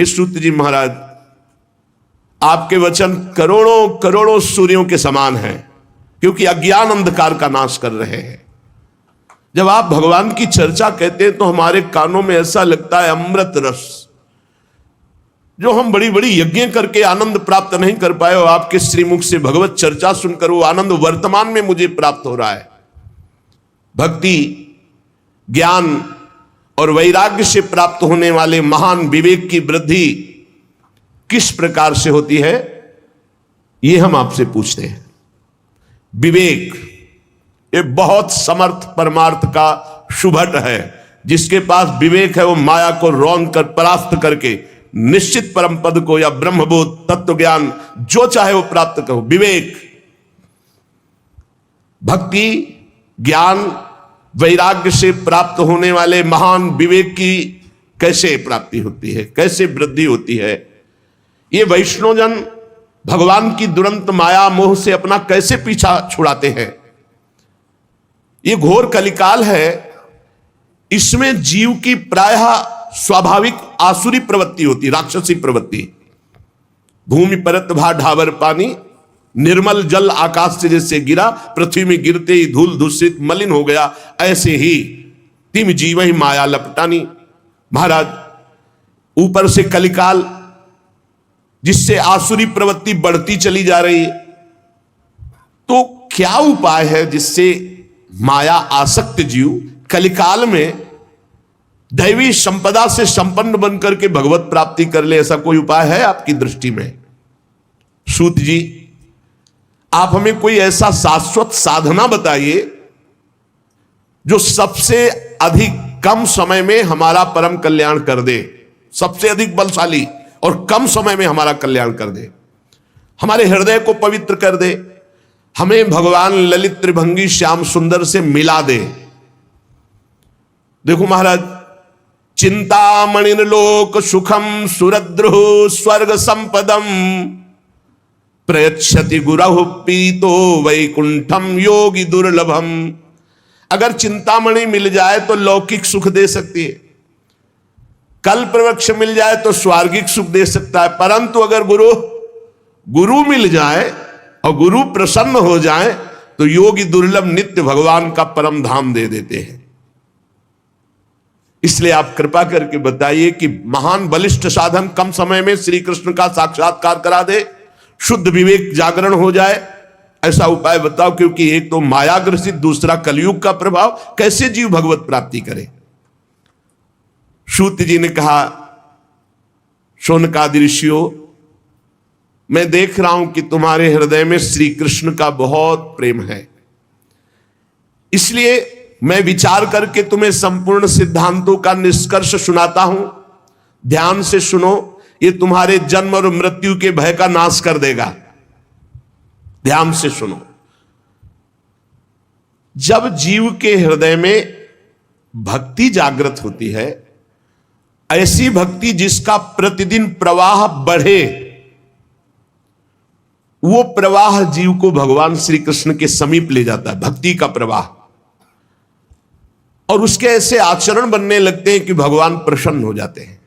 हे सूत जी महाराज, आपके वचन करोड़ों करोड़ों सूर्यों के समान हैं, क्योंकि अज्ञान अंधकार का नाश कर रहे हैं। जब आप भगवान की चर्चा कहते हैं तो हमारे कानों में ऐसा लगता है अमृत रस, जो हम बड़ी बड़ी यज्ञ करके आनंद प्राप्त नहीं कर पाए, और आपके श्रीमुख से भगवत चर्चा सुनकर वो आनंद वर्तमान में मुझे प्राप्त हो रहा है। भक्ति, ज्ञान और वैराग्य से प्राप्त होने वाले महान विवेक की वृद्धि किस प्रकार से होती है, यह हम आपसे पूछते हैं। विवेक ये बहुत समर्थ परमार्थ का शुभट है। जिसके पास विवेक है वो माया को रौंद कर परास्त करके निश्चित परम पद को या ब्रह्मबोध तत्व ज्ञान जो चाहे वो प्राप्त करो। विवेक, भक्ति, ज्ञान, वैराग्य से प्राप्त होने वाले महान विवेक की कैसे प्राप्ति होती है, कैसे वृद्धि होती है, ये वैष्णवजन भगवान की दुरंत माया मोह से अपना कैसे पीछा छुड़ाते हैं। ये घोर कलिकाल है, इसमें जीव की प्रायः स्वाभाविक आसुरी प्रवृत्ति होती, राक्षसी प्रवृत्ति। भूमि परत भा ढावर पानी, निर्मल जल आकाश से जैसे गिरा, पृथ्वी में गिरते ही धूल दूषित मलिन हो गया, ऐसे ही तिम जीव ही माया लपटानी। महाराज, ऊपर से कलिकाल जिससे आसुरी प्रवृत्ति बढ़ती चली जा रही है, तो क्या उपाय है जिससे माया आसक्त जीव कलिकाल में दैवी संपदा से संपन्न बनकर के भगवत प्राप्ति कर ले? ऐसा कोई उपाय है आपकी दृष्टि में? सूत जी, आप हमें कोई ऐसा शाश्वत साधना बताइए जो सबसे अधिक कम समय में हमारा परम कल्याण कर दे, सबसे अधिक बलशाली और कम समय में हमारा कल्याण कर दे, हमारे हृदय को पवित्र कर दे, हमें भगवान ललित त्रिभंगी श्याम सुंदर से मिला दे। देखो महाराज, चिंतामणिन लोक सुखम सुरद्रुः स्वर्ग संपदम प्रयच्छति गुरहु पीतो वैकुंठम योगी दुर्लभम। अगर चिंतामणि मिल जाए तो लौकिक सुख दे सकती है, कल्प वृक्ष मिल जाए तो स्वर्गिक सुख दे सकता है, परंतु अगर गुरु मिल जाए और गुरु प्रसन्न हो जाए तो योगी दुर्लभ नित्य भगवान का परम धाम दे देते हैं। इसलिए आप कृपा करके बताइए कि महान बलिष्ठ साधन कम समय में श्री कृष्ण का साक्षात्कार करा दे, शुद्ध विवेक जागरण हो जाए, ऐसा उपाय बताओ। क्योंकि एक तो माया ग्रसित, दूसरा कलयुग का प्रभाव, कैसे जीव भगवत प्राप्ति करे? सूत जी ने कहा, शौनकादि ऋषियों, मैं देख रहा हूं कि तुम्हारे हृदय में श्री कृष्ण का बहुत प्रेम है, इसलिए मैं विचार करके तुम्हें संपूर्ण सिद्धांतों का निष्कर्ष सुनाता हूं। ध्यान से सुनो, ये तुम्हारे जन्म और मृत्यु के भय का नाश कर देगा। ध्यान से सुनो। जब जीव के हृदय में भक्ति जागृत होती है, ऐसी भक्ति जिसका प्रतिदिन प्रवाह बढ़े, वो प्रवाह जीव को भगवान श्री कृष्ण के समीप ले जाता है, भक्ति का प्रवाह। और उसके ऐसे आचरण बनने लगते हैं कि भगवान प्रसन्न हो जाते हैं।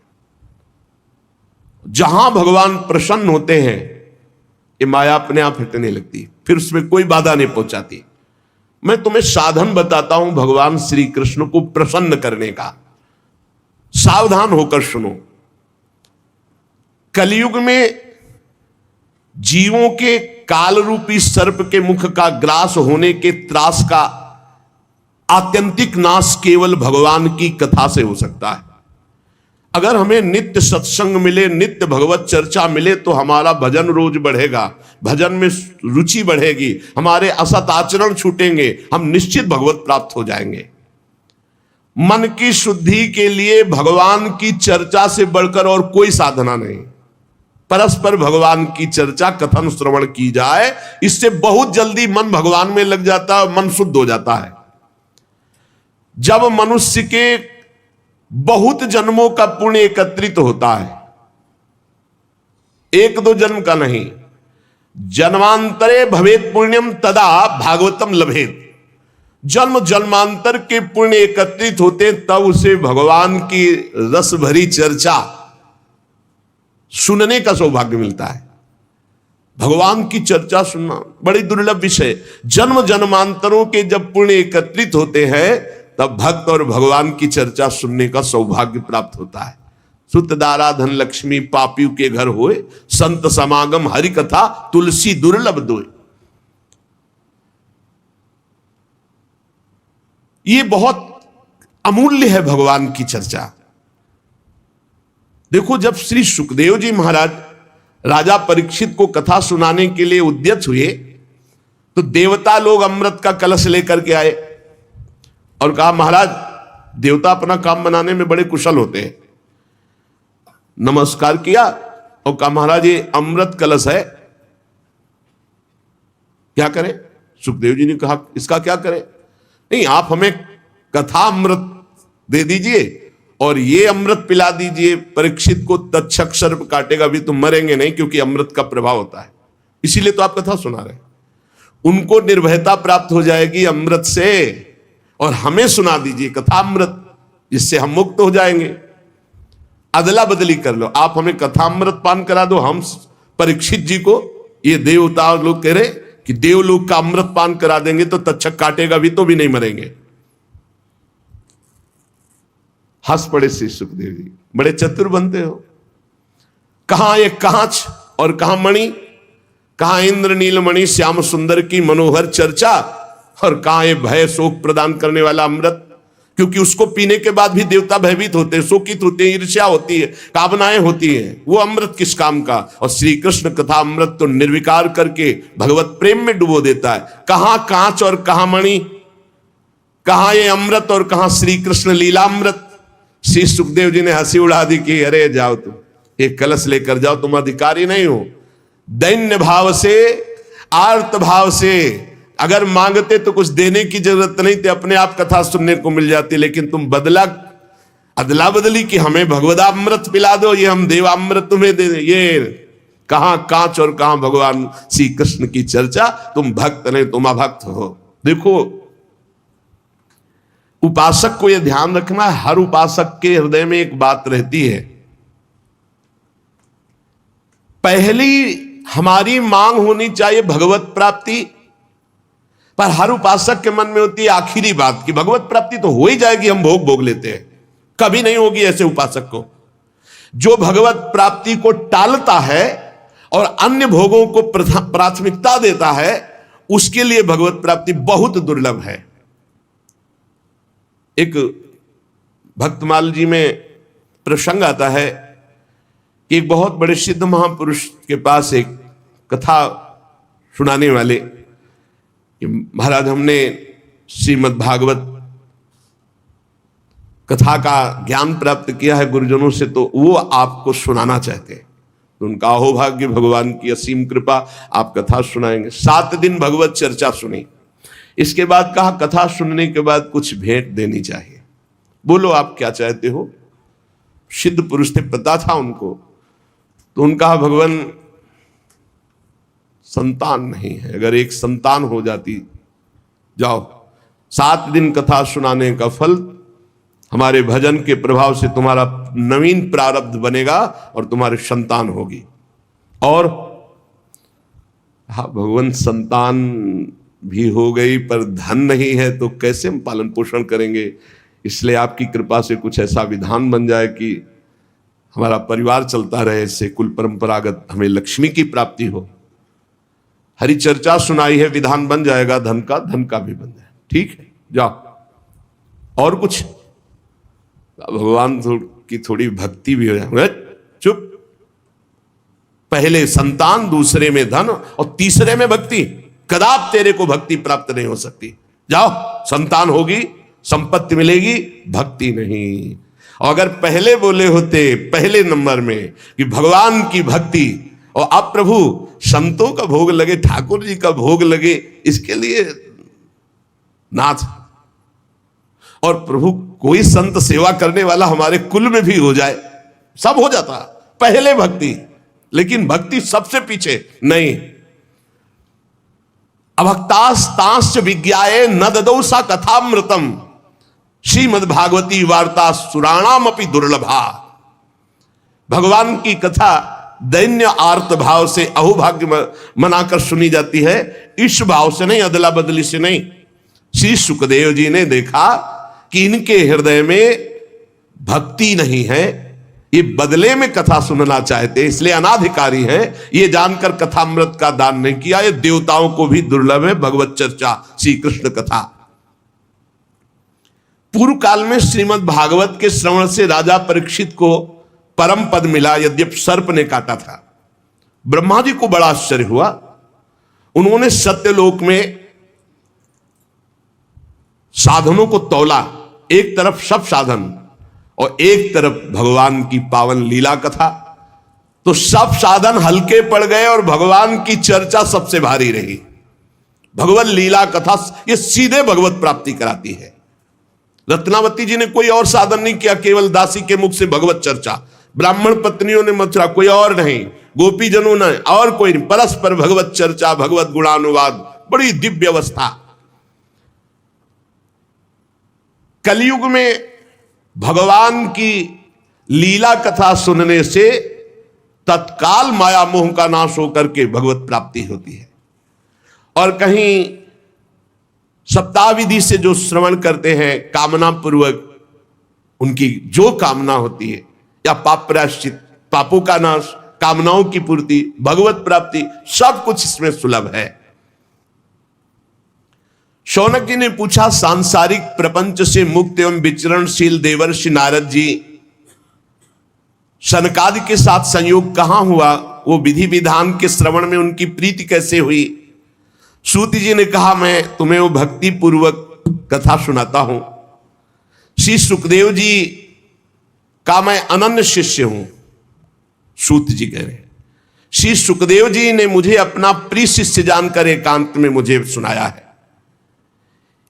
जहां भगवान प्रसन्न होते हैं, ये माया अपने आप हटने लगती, फिर उसमें कोई बाधा नहीं पहुंचाती। मैं तुम्हें साधन बताता हूं भगवान श्री कृष्ण को प्रसन्न करने का, सावधान होकर सुनो। कलयुग में जीवों के काल रूपी सर्प के मुख का ग्रास होने के त्रास का आत्यंतिक नाश केवल भगवान की कथा से हो सकता है। अगर हमें नित्य सत्संग मिले, नित्य भगवत चर्चा मिले, तो हमारा भजन रोज बढ़ेगा, भजन में रुचि बढ़ेगी, हमारे असत आचरण छूटेंगे, हम निश्चित भगवत प्राप्त हो जाएंगे। मन की शुद्धि के लिए भगवान की चर्चा से बढ़कर और कोई साधना नहीं। परस्पर भगवान की चर्चा, कथन, श्रवण की जाए, इससे बहुत जल्दी मन भगवान में लग जाता है, मन शुद्ध हो जाता है। जब मनुष्य के बहुत जन्मों का पुण्य एकत्रित होता है, एक दो जन्म का नहीं, जन्मांतरे भवेत पुण्यम तदा भागवतम लभेत। जन्म जन्मांतर के पुण्य एकत्रित होते, तब उसे भगवान की रस भरी चर्चा सुनने का सौभाग्य मिलता है। भगवान की चर्चा सुनना बड़ी दुर्लभ विषय। जन्म जन्मांतरों के जब पुण्य एकत्रित होते हैं तब भक्त और भगवान की चर्चा सुनने का सौभाग्य प्राप्त होता है। सुत दारा धन लक्ष्मी पापियों के घर होए, संत समागम हरि कथा तुलसी दुर्लभ दोए। ये बहुत अमूल्य है भगवान की चर्चा। देखो, जब श्री सुखदेव जी महाराज राजा परीक्षित को कथा सुनाने के लिए उद्यत हुए तो देवता लोग अमृत का कलश लेकर के आए और कहा, महाराज देवता अपना काम बनाने में बड़े कुशल होते हैं। नमस्कार किया और कहा, महाराज ये अमृत कलश है, क्या करें? सुखदेव जी ने कहा, इसका क्या करें? नहीं, आप हमें कथा अमृत दे दीजिए और ये अमृत पिला दीजिए। परीक्षित को तत्क्षर काटेगा भी, तुम मरेंगे नहीं, क्योंकि अमृत का प्रभाव होता है, इसीलिए तो आप कथा सुना रहे हैं। उनको निर्भयता प्राप्त हो जाएगी अमृत से, और हमें सुना दीजिए कथा अमृत, जिससे हम मुक्त हो जाएंगे। अदला बदली कर लो, आप हमें कथा अमृत पान करा दो, हम परीक्षित जी को, ये देवता लोग कह रहे कि देवलोक का अमृत पान करा देंगे तो तक्षक काटेगा भी तो भी नहीं मरेंगे। हंस पड़े श्री सुखदेव जी, बड़े चतुर बनते हो। कहां ये कांच और कहां मणि, कहां इंद्र नीलमणि श्याम सुंदर की मनोहर चर्चा, और कहां ये भय शोक प्रदान करने वाला अमृत, क्योंकि उसको पीने के बाद भी देवता भयभीत होते हैं, शोकित होते हैं, ईर्ष्या होती है, कामनाएं होती हैं। वो अमृत किस काम का? और श्री कृष्ण कथा अमृत तो निर्विकार करके भगवत प्रेम में डुबो देता है। कहां कांच और कहां मणि, कहां ये अमृत और कहां श्री कृष्ण लीलामृत। श्री सुखदेव जी ने हंसी उड़ा दी कि अरे जाओ, तुम एक कलश लेकर जाओ, तुम अधिकारी नहीं हो। दैन्य भाव से, आर्त भाव से अगर मांगते तो कुछ देने की जरूरत नहीं थी, अपने आप कथा सुनने को मिल जाती। लेकिन तुम अदला बदली कि हमें भगवदामृत पिला दो, ये हम देवामृत तुम्हें दे दे। ये कहां कांच और कहां भगवान श्री कृष्ण की चर्चा। तुम भक्त नहीं, तुम अभक्त हो। देखो, उपासक को यह ध्यान रखना है, हर उपासक के हृदय में एक बात रहती है। पहली हमारी मांग होनी चाहिए भगवत प्राप्ति, पर हर उपासक के मन में होती है आखिरी बात कि भगवत प्राप्ति तो हो ही जाएगी, हम भोग लेते हैं। कभी नहीं होगी ऐसे उपासक को। जो भगवत प्राप्ति को टालता है और अन्य भोगों को प्राथमिकता देता है, उसके लिए भगवत प्राप्ति बहुत दुर्लभ है। एक भक्तमाल जी में प्रसंग आता है कि एक बहुत बड़े सिद्ध महापुरुष के पास एक कथा सुनाने वाले कि महाराज हमने श्रीमद् भागवत कथा का ज्ञान प्राप्त किया है गुरुजनों से, तो वो आपको सुनाना चाहते हैं। तो उनका अहोभाग्य, भगवान की असीम कृपा, आप कथा सुनाएंगे। 7 दिन भगवत चर्चा सुनी। इसके बाद कहा कथा सुनने के बाद कुछ भेंट देनी चाहिए, बोलो आप क्या चाहते हो। सिद्ध पुरुष थे, पता था उनको। तो उनका भगवान संतान नहीं है, अगर एक संतान हो जाती, जाओ 7 दिन कथा सुनाने का फल हमारे भजन के प्रभाव से तुम्हारा नवीन प्रारब्ध बनेगा और तुम्हारी संतान होगी। और हाँ, भगवान संतान भी हो गई पर धन नहीं है तो कैसे हम पालन पोषण करेंगे। इसलिए आपकी कृपा से कुछ ऐसा विधान बन जाए कि हमारा परिवार चलता रहे, इससे कुल परंपरागत हमें लक्ष्मी की प्राप्ति हो। हरि चर्चा सुनाई है, विधान बन जाएगा, धन का भी बन जाए। ठीक है, जाओ। और कुछ भगवान की थोड़ी भक्ति भी हो जाए। चुप, पहले संतान, दूसरे में धन और तीसरे में भक्ति। कदाप तेरे को भक्ति प्राप्त नहीं हो सकती। जाओ, संतान होगी, संपत्ति मिलेगी, भक्ति नहीं। और अगर पहले बोले होते पहले नंबर में कि भगवान की भक्ति, और अब प्रभु संतों का भोग लगे, ठाकुर जी का भोग लगे, इसके लिए नाथ, और प्रभु कोई संत सेवा करने वाला हमारे कुल में भी हो जाए, सब हो जाता पहले भक्ति। लेकिन भक्ति सबसे पीछे नहीं। अभक्तास्तांश्च विज्ञाये न ददौ सा कथामृतम, श्रीमद् भागवती वार्ता सुराणाम अपि दुर्लभा। भगवान की कथा दैन्य आर्त भाव से अहोभाग्य मनाकर सुनी जाती है, इस भाव से नहीं, अदला बदली से नहीं। श्री सुखदेव जी ने देखा कि इनके हृदय में भक्ति नहीं है, ये बदले में कथा सुनना चाहते, इसलिए अनाधिकारी है। ये जानकर कथामृत का दान नहीं किया। ये देवताओं को भी दुर्लभ है भगवत चर्चा, श्री कृष्ण कथा। पूर्व काल में श्रीमद् भागवत के श्रवण से राजा परीक्षित को परम पद मिला, यद्यपि सर्प ने काटा था। ब्रह्मा जी को बड़ा आश्चर्य हुआ। उन्होंने सत्यलोक में साधनों को तौला, एक तरफ सब साधन और एक तरफ भगवान की पावन लीला कथा, तो सब साधन हल्के पड़ गए और भगवान की चर्चा सबसे भारी रही। भगवत लीला कथा ये सीधे भगवत प्राप्ति कराती है। रत्नावती जी ने कोई और साधन नहीं किया, केवल दासी के मुख से भगवत चर्चा। ब्राह्मण पत्नियों ने मथुरा, कोई और नहीं, गोपीजनों ने और कोई नहीं, परस्पर भगवत चर्चा, भगवत गुणानुवाद, बड़ी दिव्य अवस्था। कलयुग में भगवान की लीला कथा सुनने से तत्काल माया मोह का नाश होकर के भगवत प्राप्ति होती है। और कहीं सप्ताह विधि से जो श्रवण करते हैं कामना पूर्वक, उनकी जो कामना होती है, या पाप प्रायश्चित, पापों का नाश, कामनाओं की पूर्ति, भगवत प्राप्ति, सब कुछ इसमें सुलभ है। शौनक जी ने पूछा, सांसारिक प्रपंच से मुक्त एवं विचरणशील देवर्षि नारद जी सनकादि के साथ संयोग कहां हुआ? वो विधि विधान के श्रवण में उनकी प्रीति कैसे हुई? सूत जी ने कहा, मैं तुम्हें वो भक्ति पूर्वक कथा सुनाता हूं। श्री सुखदेव जी का मैं अनन्य शिष्य हूं। सूत जी कह रहे हैं, श्री सुखदेव जी ने मुझे अपना प्रिय शिष्य जानकर एकांत में मुझे सुनाया है।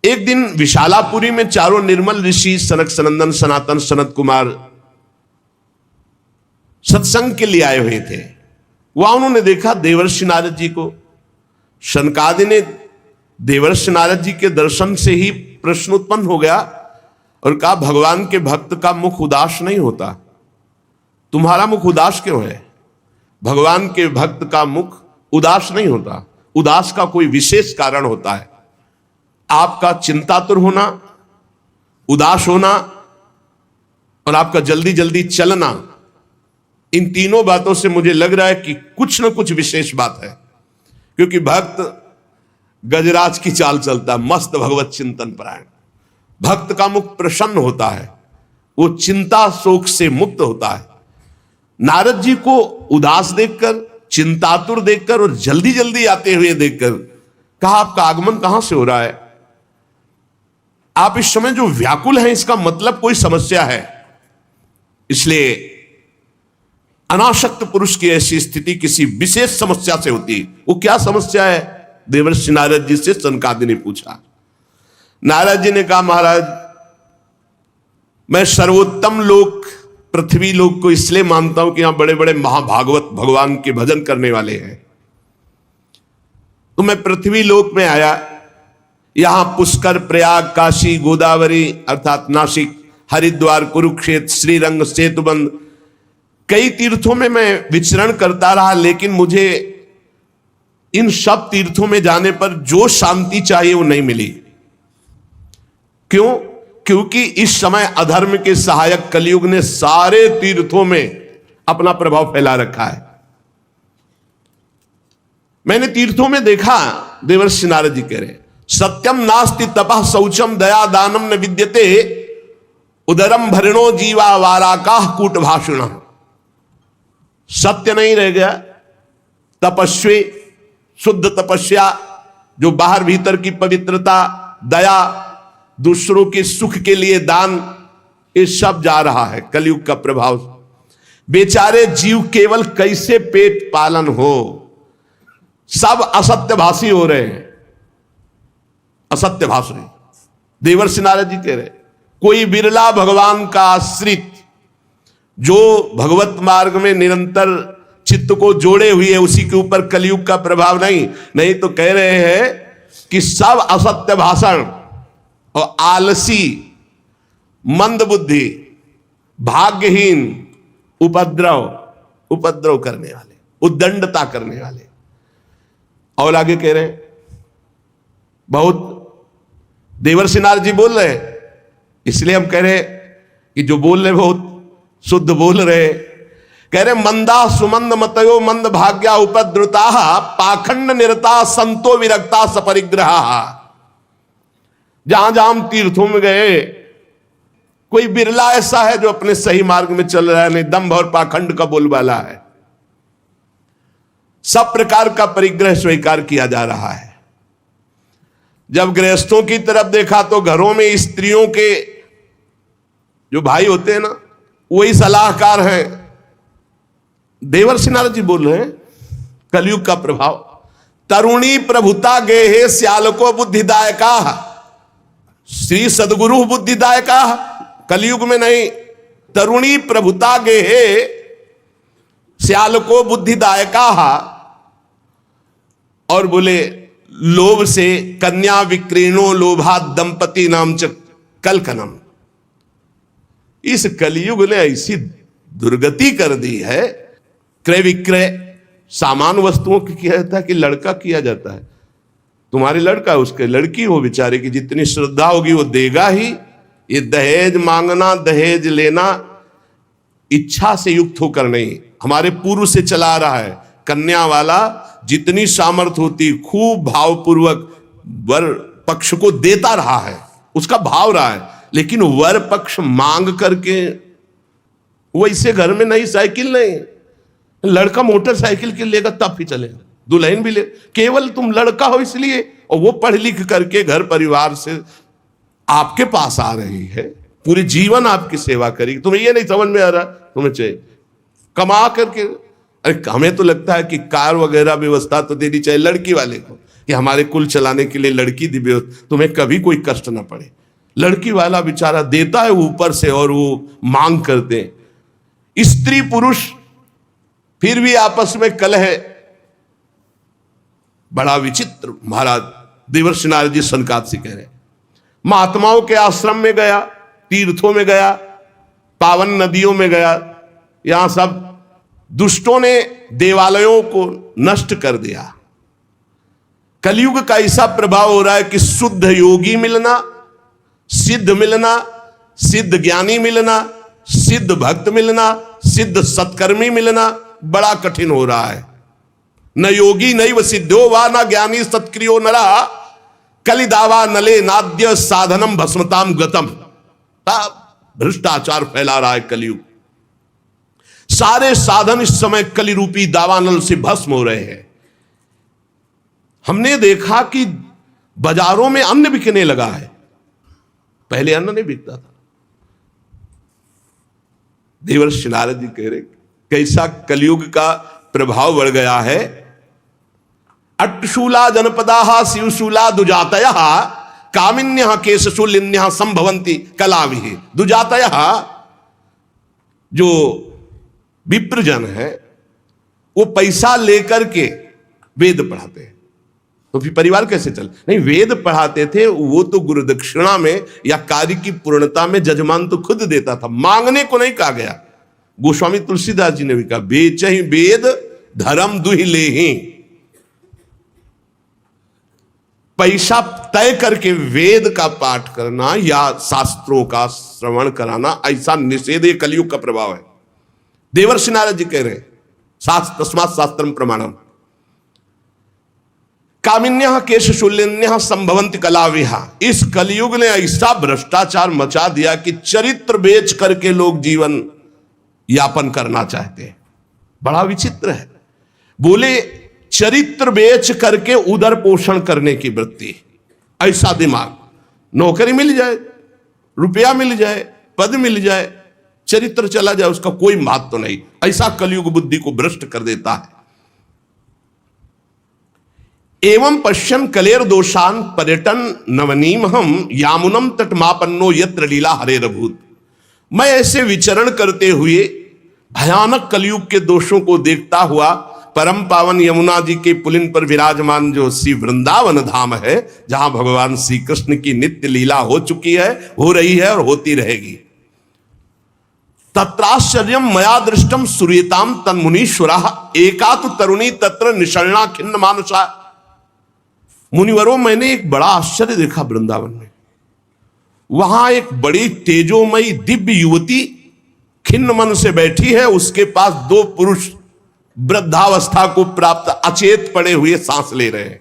एक दिन विशालापुरी में चारों निर्मल ऋषि सनक सनंदन सनातन सनत कुमार सत्संग के लिए आए हुए थे। वहां उन्होंने देखा देवर्षि नारद जी को। सनकादि ने देवर्षि नारद जी के दर्शन से ही प्रश्न उत्पन्न हो गया और कहा, भगवान के भक्त का मुख उदास नहीं होता, तुम्हारा मुख उदास क्यों है? भगवान के भक्त का मुख उदास नहीं होता, उदास का कोई विशेष कारण होता है। आपका चिंतातुर होना, उदास होना और आपका जल्दी जल्दी चलना, इन तीनों बातों से मुझे लग रहा है कि कुछ न कुछ विशेष बात है। क्योंकि भक्त गजराज की चाल चलता, मस्त भगवत चिंतन परायण। भक्त का मुख प्रसन्न होता है, वो चिंता शोक से मुक्त होता है। नारद जी को उदास देखकर, चिंतातुर देखकर और जल्दी जल्दी आते हुए देखकर कहा, आपका आगमन कहां से हो रहा है? आप इस समय जो व्याकुल हैं, इसका मतलब कोई समस्या है। इसलिए अनासक्त पुरुष की ऐसी स्थिति किसी विशेष समस्या से होती है। वो क्या समस्या है? देवर्षि नारद जी से सनकादि ने पूछा। नारद जी ने कहा, महाराज, मैं सर्वोत्तम लोक पृथ्वी लोक को इसलिए मानता हूं कि यहां बड़े बड़े महाभागवत भगवान के भजन करने वाले हैं। तो मैं पृथ्वी लोक में आया, यहां पुष्कर, प्रयाग, काशी, गोदावरी अर्थात नासिक, हरिद्वार, कुरुक्षेत्र, श्रीरंग, सेतुबंध, कई तीर्थों में मैं विचरण करता रहा, लेकिन मुझे इन सब तीर्थों में जाने पर जो शांति चाहिए वो नहीं मिली। क्यों? क्योंकि इस समय अधर्म के सहायक कलयुग ने सारे तीर्थों में अपना प्रभाव फैला रखा है। मैंने तीर्थों में देखा, देवर्षि नारद जी कह रहे, सत्यम नास्ति तपः शौचम दया दानम न विद्यते उदरम भरणो जीवा वाराकाह कूट भाषण। सत्य नहीं रह गया, तपस्वी, शुद्ध तपस्या, जो बाहर भीतर की पवित्रता, दया, दूसरों के सुख के लिए दान, ये सब जा रहा है कलयुग का प्रभाव। बेचारे जीव केवल कैसे पेट पालन हो, सब असत्यभाषी हो रहे हैं, असत्यभाषी। देवर्षि नारद जी कह रहे, कोई बिरला भगवान का आश्रित जो भगवत मार्ग में निरंतर चित्त को जोड़े हुए है, उसी के ऊपर कलयुग का प्रभाव नहीं तो कह रहे हैं कि सब असत्य भाषण और आलसी, मंद बुद्धि, भाग्यहीन, उपद्रव, उपद्रव करने वाले, उद्दंडता करने वाले। और आगे कह रहे हैं, बहुत देवर्षि नारद जी बोल रहे हैं, इसलिए हम कह रहे हैं कि जो बोल रहे बहुत शुद्ध बोल रहे। कह रहे मंदा सुमंद मतयो मंद भाग्या उपद्रुता पाखंड निरता संतो विरक्ता सपरिग्रहा। जहां जहां हम तीर्थों में गए, कोई बिरला ऐसा है जो अपने सही मार्ग में चल रहा है, नहीं दंभ और पाखंड का बोलबाला है। सब प्रकार का परिग्रह स्वीकार किया जा रहा है। जब गृहस्थों की तरफ देखा तो घरों में स्त्रियों के जो भाई होते हैं ना, वही सलाहकार हैं। देवर्षि नारद जी बोल रहे हैं, कलयुग का प्रभाव। तरुणी प्रभुता गेहे श्यालको बुद्धिदायका, श्री सदगुरु बुद्धिदायका। कलयुग में नहीं, तरुणी प्रभुता गेहे श्यालको बुद्धिदायका। और बोले लोभ से कन्या विक्रीणो लोभा दंपति नाम च कलकनम। इस कलयुग ने ऐसी दुर्गति कर दी है। क्रय विक्रय सामान वस्तुओं की किया जाता है कि लड़का किया जाता है। तुम्हारे लड़का, उसके लड़की हो बेचारे की जितनी श्रद्धा होगी वो देगा ही। ये दहेज मांगना, दहेज लेना इच्छा से युक्त होकर नहीं, हमारे पूर्व से चला रहा है। कन्या वाला जितनी सामर्थ्य होती खूब भावपूर्वक वर पक्ष को देता रहा है, उसका भाव रहा है। लेकिन वर पक्ष मांग करके वैसे घर में नई साइकिल नहीं, लड़का मोटरसाइकिल के लेगा तब ही चलेगा, दुल्हन भी ले। केवल तुम लड़का हो इसलिए, और वो पढ़ लिख करके घर परिवार से आपके पास आ रही है, पूरे जीवन आपकी सेवा करेगी। तुम्हें ये नहीं समझ में आ रहा, तुम्हें चाहिए कमा करके। अरे हमें तो लगता है कि कार वगैरह व्यवस्था तो देनी चाहिए लड़की वाले को, कि हमारे कुल चलाने के लिए लड़की दी व्यवस्था, तुम्हें कभी कोई कष्ट ना पड़े। लड़की वाला बेचारा देता है ऊपर से, और वो मांग करते हैं। स्त्री पुरुष फिर भी आपस में कलह है, बड़ा विचित्र। महाराज देवर्षि नारद जी सनकादिक से कह रहे, महात्माओं के आश्रम में गया, तीर्थों में गया, पावन नदियों में गया, यहां सब दुष्टों ने देवालयों को नष्ट कर दिया। कलयुग का ऐसा प्रभाव हो रहा है कि शुद्ध योगी मिलना, सिद्ध मिलना, सिद्ध ज्ञानी मिलना, सिद्ध भक्त मिलना, सिद्ध सत्कर्मी मिलना बड़ा कठिन हो रहा है। न योगी नैव सिद्धो वा न ज्ञानी सत्क्रियो नरा कलिदावा नले नाद्य साधनम भस्मताम गतम। भ्रष्टाचार फैला रहा है कलयुग। सारे साधन इस समय कलि रूपी दावानल से भस्म हो रहे हैं। हमने देखा कि बाजारों में अन्न बिकने लगा है, पहले अन्न नहीं बिकता था। देवर्षि नारद जी कह रहे कैसा कलयुग का प्रभाव बढ़ गया है। अट्टशूला जनपदा शिवशूला दुजातय कामिन्य केशशूलिन्य संभवंती कलाविहि। दुजातय जो विप्रजन है, वो पैसा लेकर के वेद पढ़ाते हैं, तो फिर परिवार कैसे चल? नहीं, वेद पढ़ाते थे वो तो गुरु दक्षिणा में या कार्य की पूर्णता में जजमान तो खुद देता था, मांगने को नहीं कहा गया। गोस्वामी तुलसीदास जी ने भी कहा, बेचहि वेद धर्म दुहि लेहि। पैसा तय करके वेद का पाठ करना या शास्त्रों का श्रवण कराना, ऐसा निषेध कलयुग का प्रभाव है। देवर्षि नारद जी कह रहे हैं, तस्मात् शास्त्रम प्रमाणम कामिन्य केशशूलिन्य संभवंती कलाविहा। इस कलयुग ने ऐसा भ्रष्टाचार मचा दिया कि चरित्र बेच करके लोग जीवन यापन करना चाहते हैं। बड़ा विचित्र है। बोले चरित्र बेच करके उदर पोषण करने की वृत्ति, ऐसा दिमाग। नौकरी मिल जाए, रुपया मिल जाए, पद मिल जाए, चरित्र चला जाए, उसका कोई महत्व तो नहीं। ऐसा कलयुग बुद्धि को भ्रष्ट कर देता है। एवं पश्यन कलेर दोषान पर्यटन नवनीम हम यामुनम तटमापन्नो यत्र लीला हरे रभूत। मैं ऐसे विचरण करते हुए भयानक कलयुग के दोषों को देखता हुआ परम पावन यमुना जी के पुलिन पर विराजमान जो श्री वृंदावन धाम है, जहां भगवान श्री कृष्ण की नित्य लीला हो चुकी है, हो रही है और होती रहेगी, तत्राश्चर्यम मया दृष्टम सूर्यताम तन्मुनीश्वरा एका तो तरुणी तत्र निशरणा खिन्न मानसा। मुनिवरों, मैंने एक बड़ा आश्चर्य देखा वृंदावन में। वहां एक बड़ी तेजोमयी दिव्य युवती खिन्न मन से बैठी है, उसके पास दो पुरुष वृद्धावस्था को प्राप्त अचेत पड़े हुए सांस ले रहे हैं।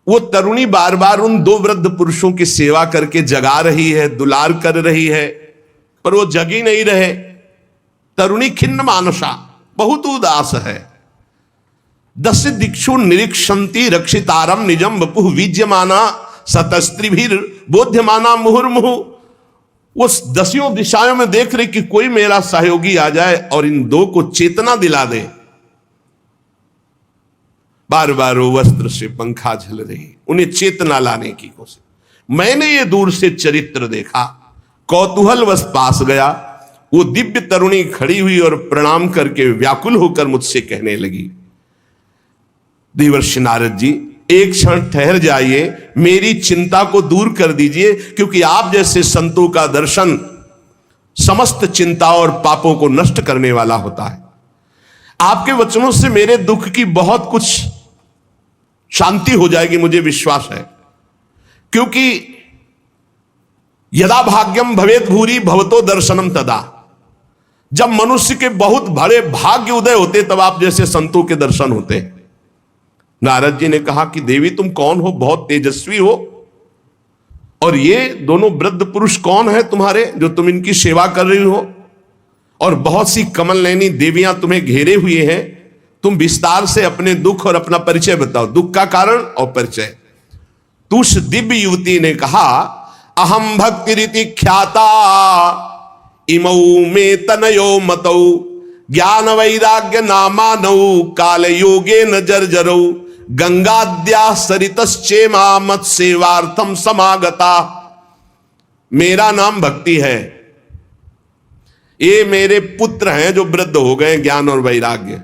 वो तरुणी बार बार उन दो वृद्ध पुरुषों की सेवा करके जगा रही है, दुलार कर रही है, पर वो जगी नहीं रहे। तरुणी खिन्न मानसा, बहुत उदास है। दस दिक्षु निरीक्षंती रक्षितारम निजम वपुः विज्यमाना सतस्त्रीभिर बोध्यमाना मुहुर्मुहु। उस दसियों दिशाओं में देख रही कि कोई मेरा सहयोगी आ जाए और इन दो को चेतना दिला दे। बार बार वो वस्त्र से पंखा झल रही, उन्हें चेतना लाने की कोशिश। मैंने ये दूर से चरित्र देखा, कौतूहलवश पास गया। वो दिव्य तरुणी खड़ी हुई और प्रणाम करके व्याकुल होकर मुझसे कहने लगी, देवर्षि नारद जी, एक क्षण ठहर जाइए, मेरी चिंता को दूर कर दीजिए, क्योंकि आप जैसे संतों का दर्शन समस्त चिंता और पापों को नष्ट करने वाला होता है। आपके वचनों से मेरे दुख की बहुत कुछ शांति हो जाएगी, मुझे विश्वास है। क्योंकि यदा भाग्यम भवेद भूरि भवतो दर्शनम तदा, जब मनुष्य के बहुत बड़े भाग्य उदय होते तब आप जैसे संतों के दर्शन होते हैं। नारद जी ने कहा कि देवी तुम कौन हो, बहुत तेजस्वी हो, और ये दोनों वृद्ध पुरुष कौन है तुम्हारे जो तुम इनकी सेवा कर रही हो, और बहुत सी कमल नयनी देवियां तुम्हें घेरे हुए हैं। तुम विस्तार से अपने दुख और अपना परिचय बताओ, दुख का कारण और परिचय। तो उस दिव्य युवती ने कहा, अहम भक्ति रीति ख्याता इमऊ में तनयो मतौ ज्ञान वैराग्य नामानौ काल योगे न जर्जरौ गंगाद्या सरितश्चेमा मत सेवार्थम समागता। मेरा नाम भक्ति है, ये मेरे पुत्र हैं जो वृद्ध हो गए ज्ञान और वैराग्य।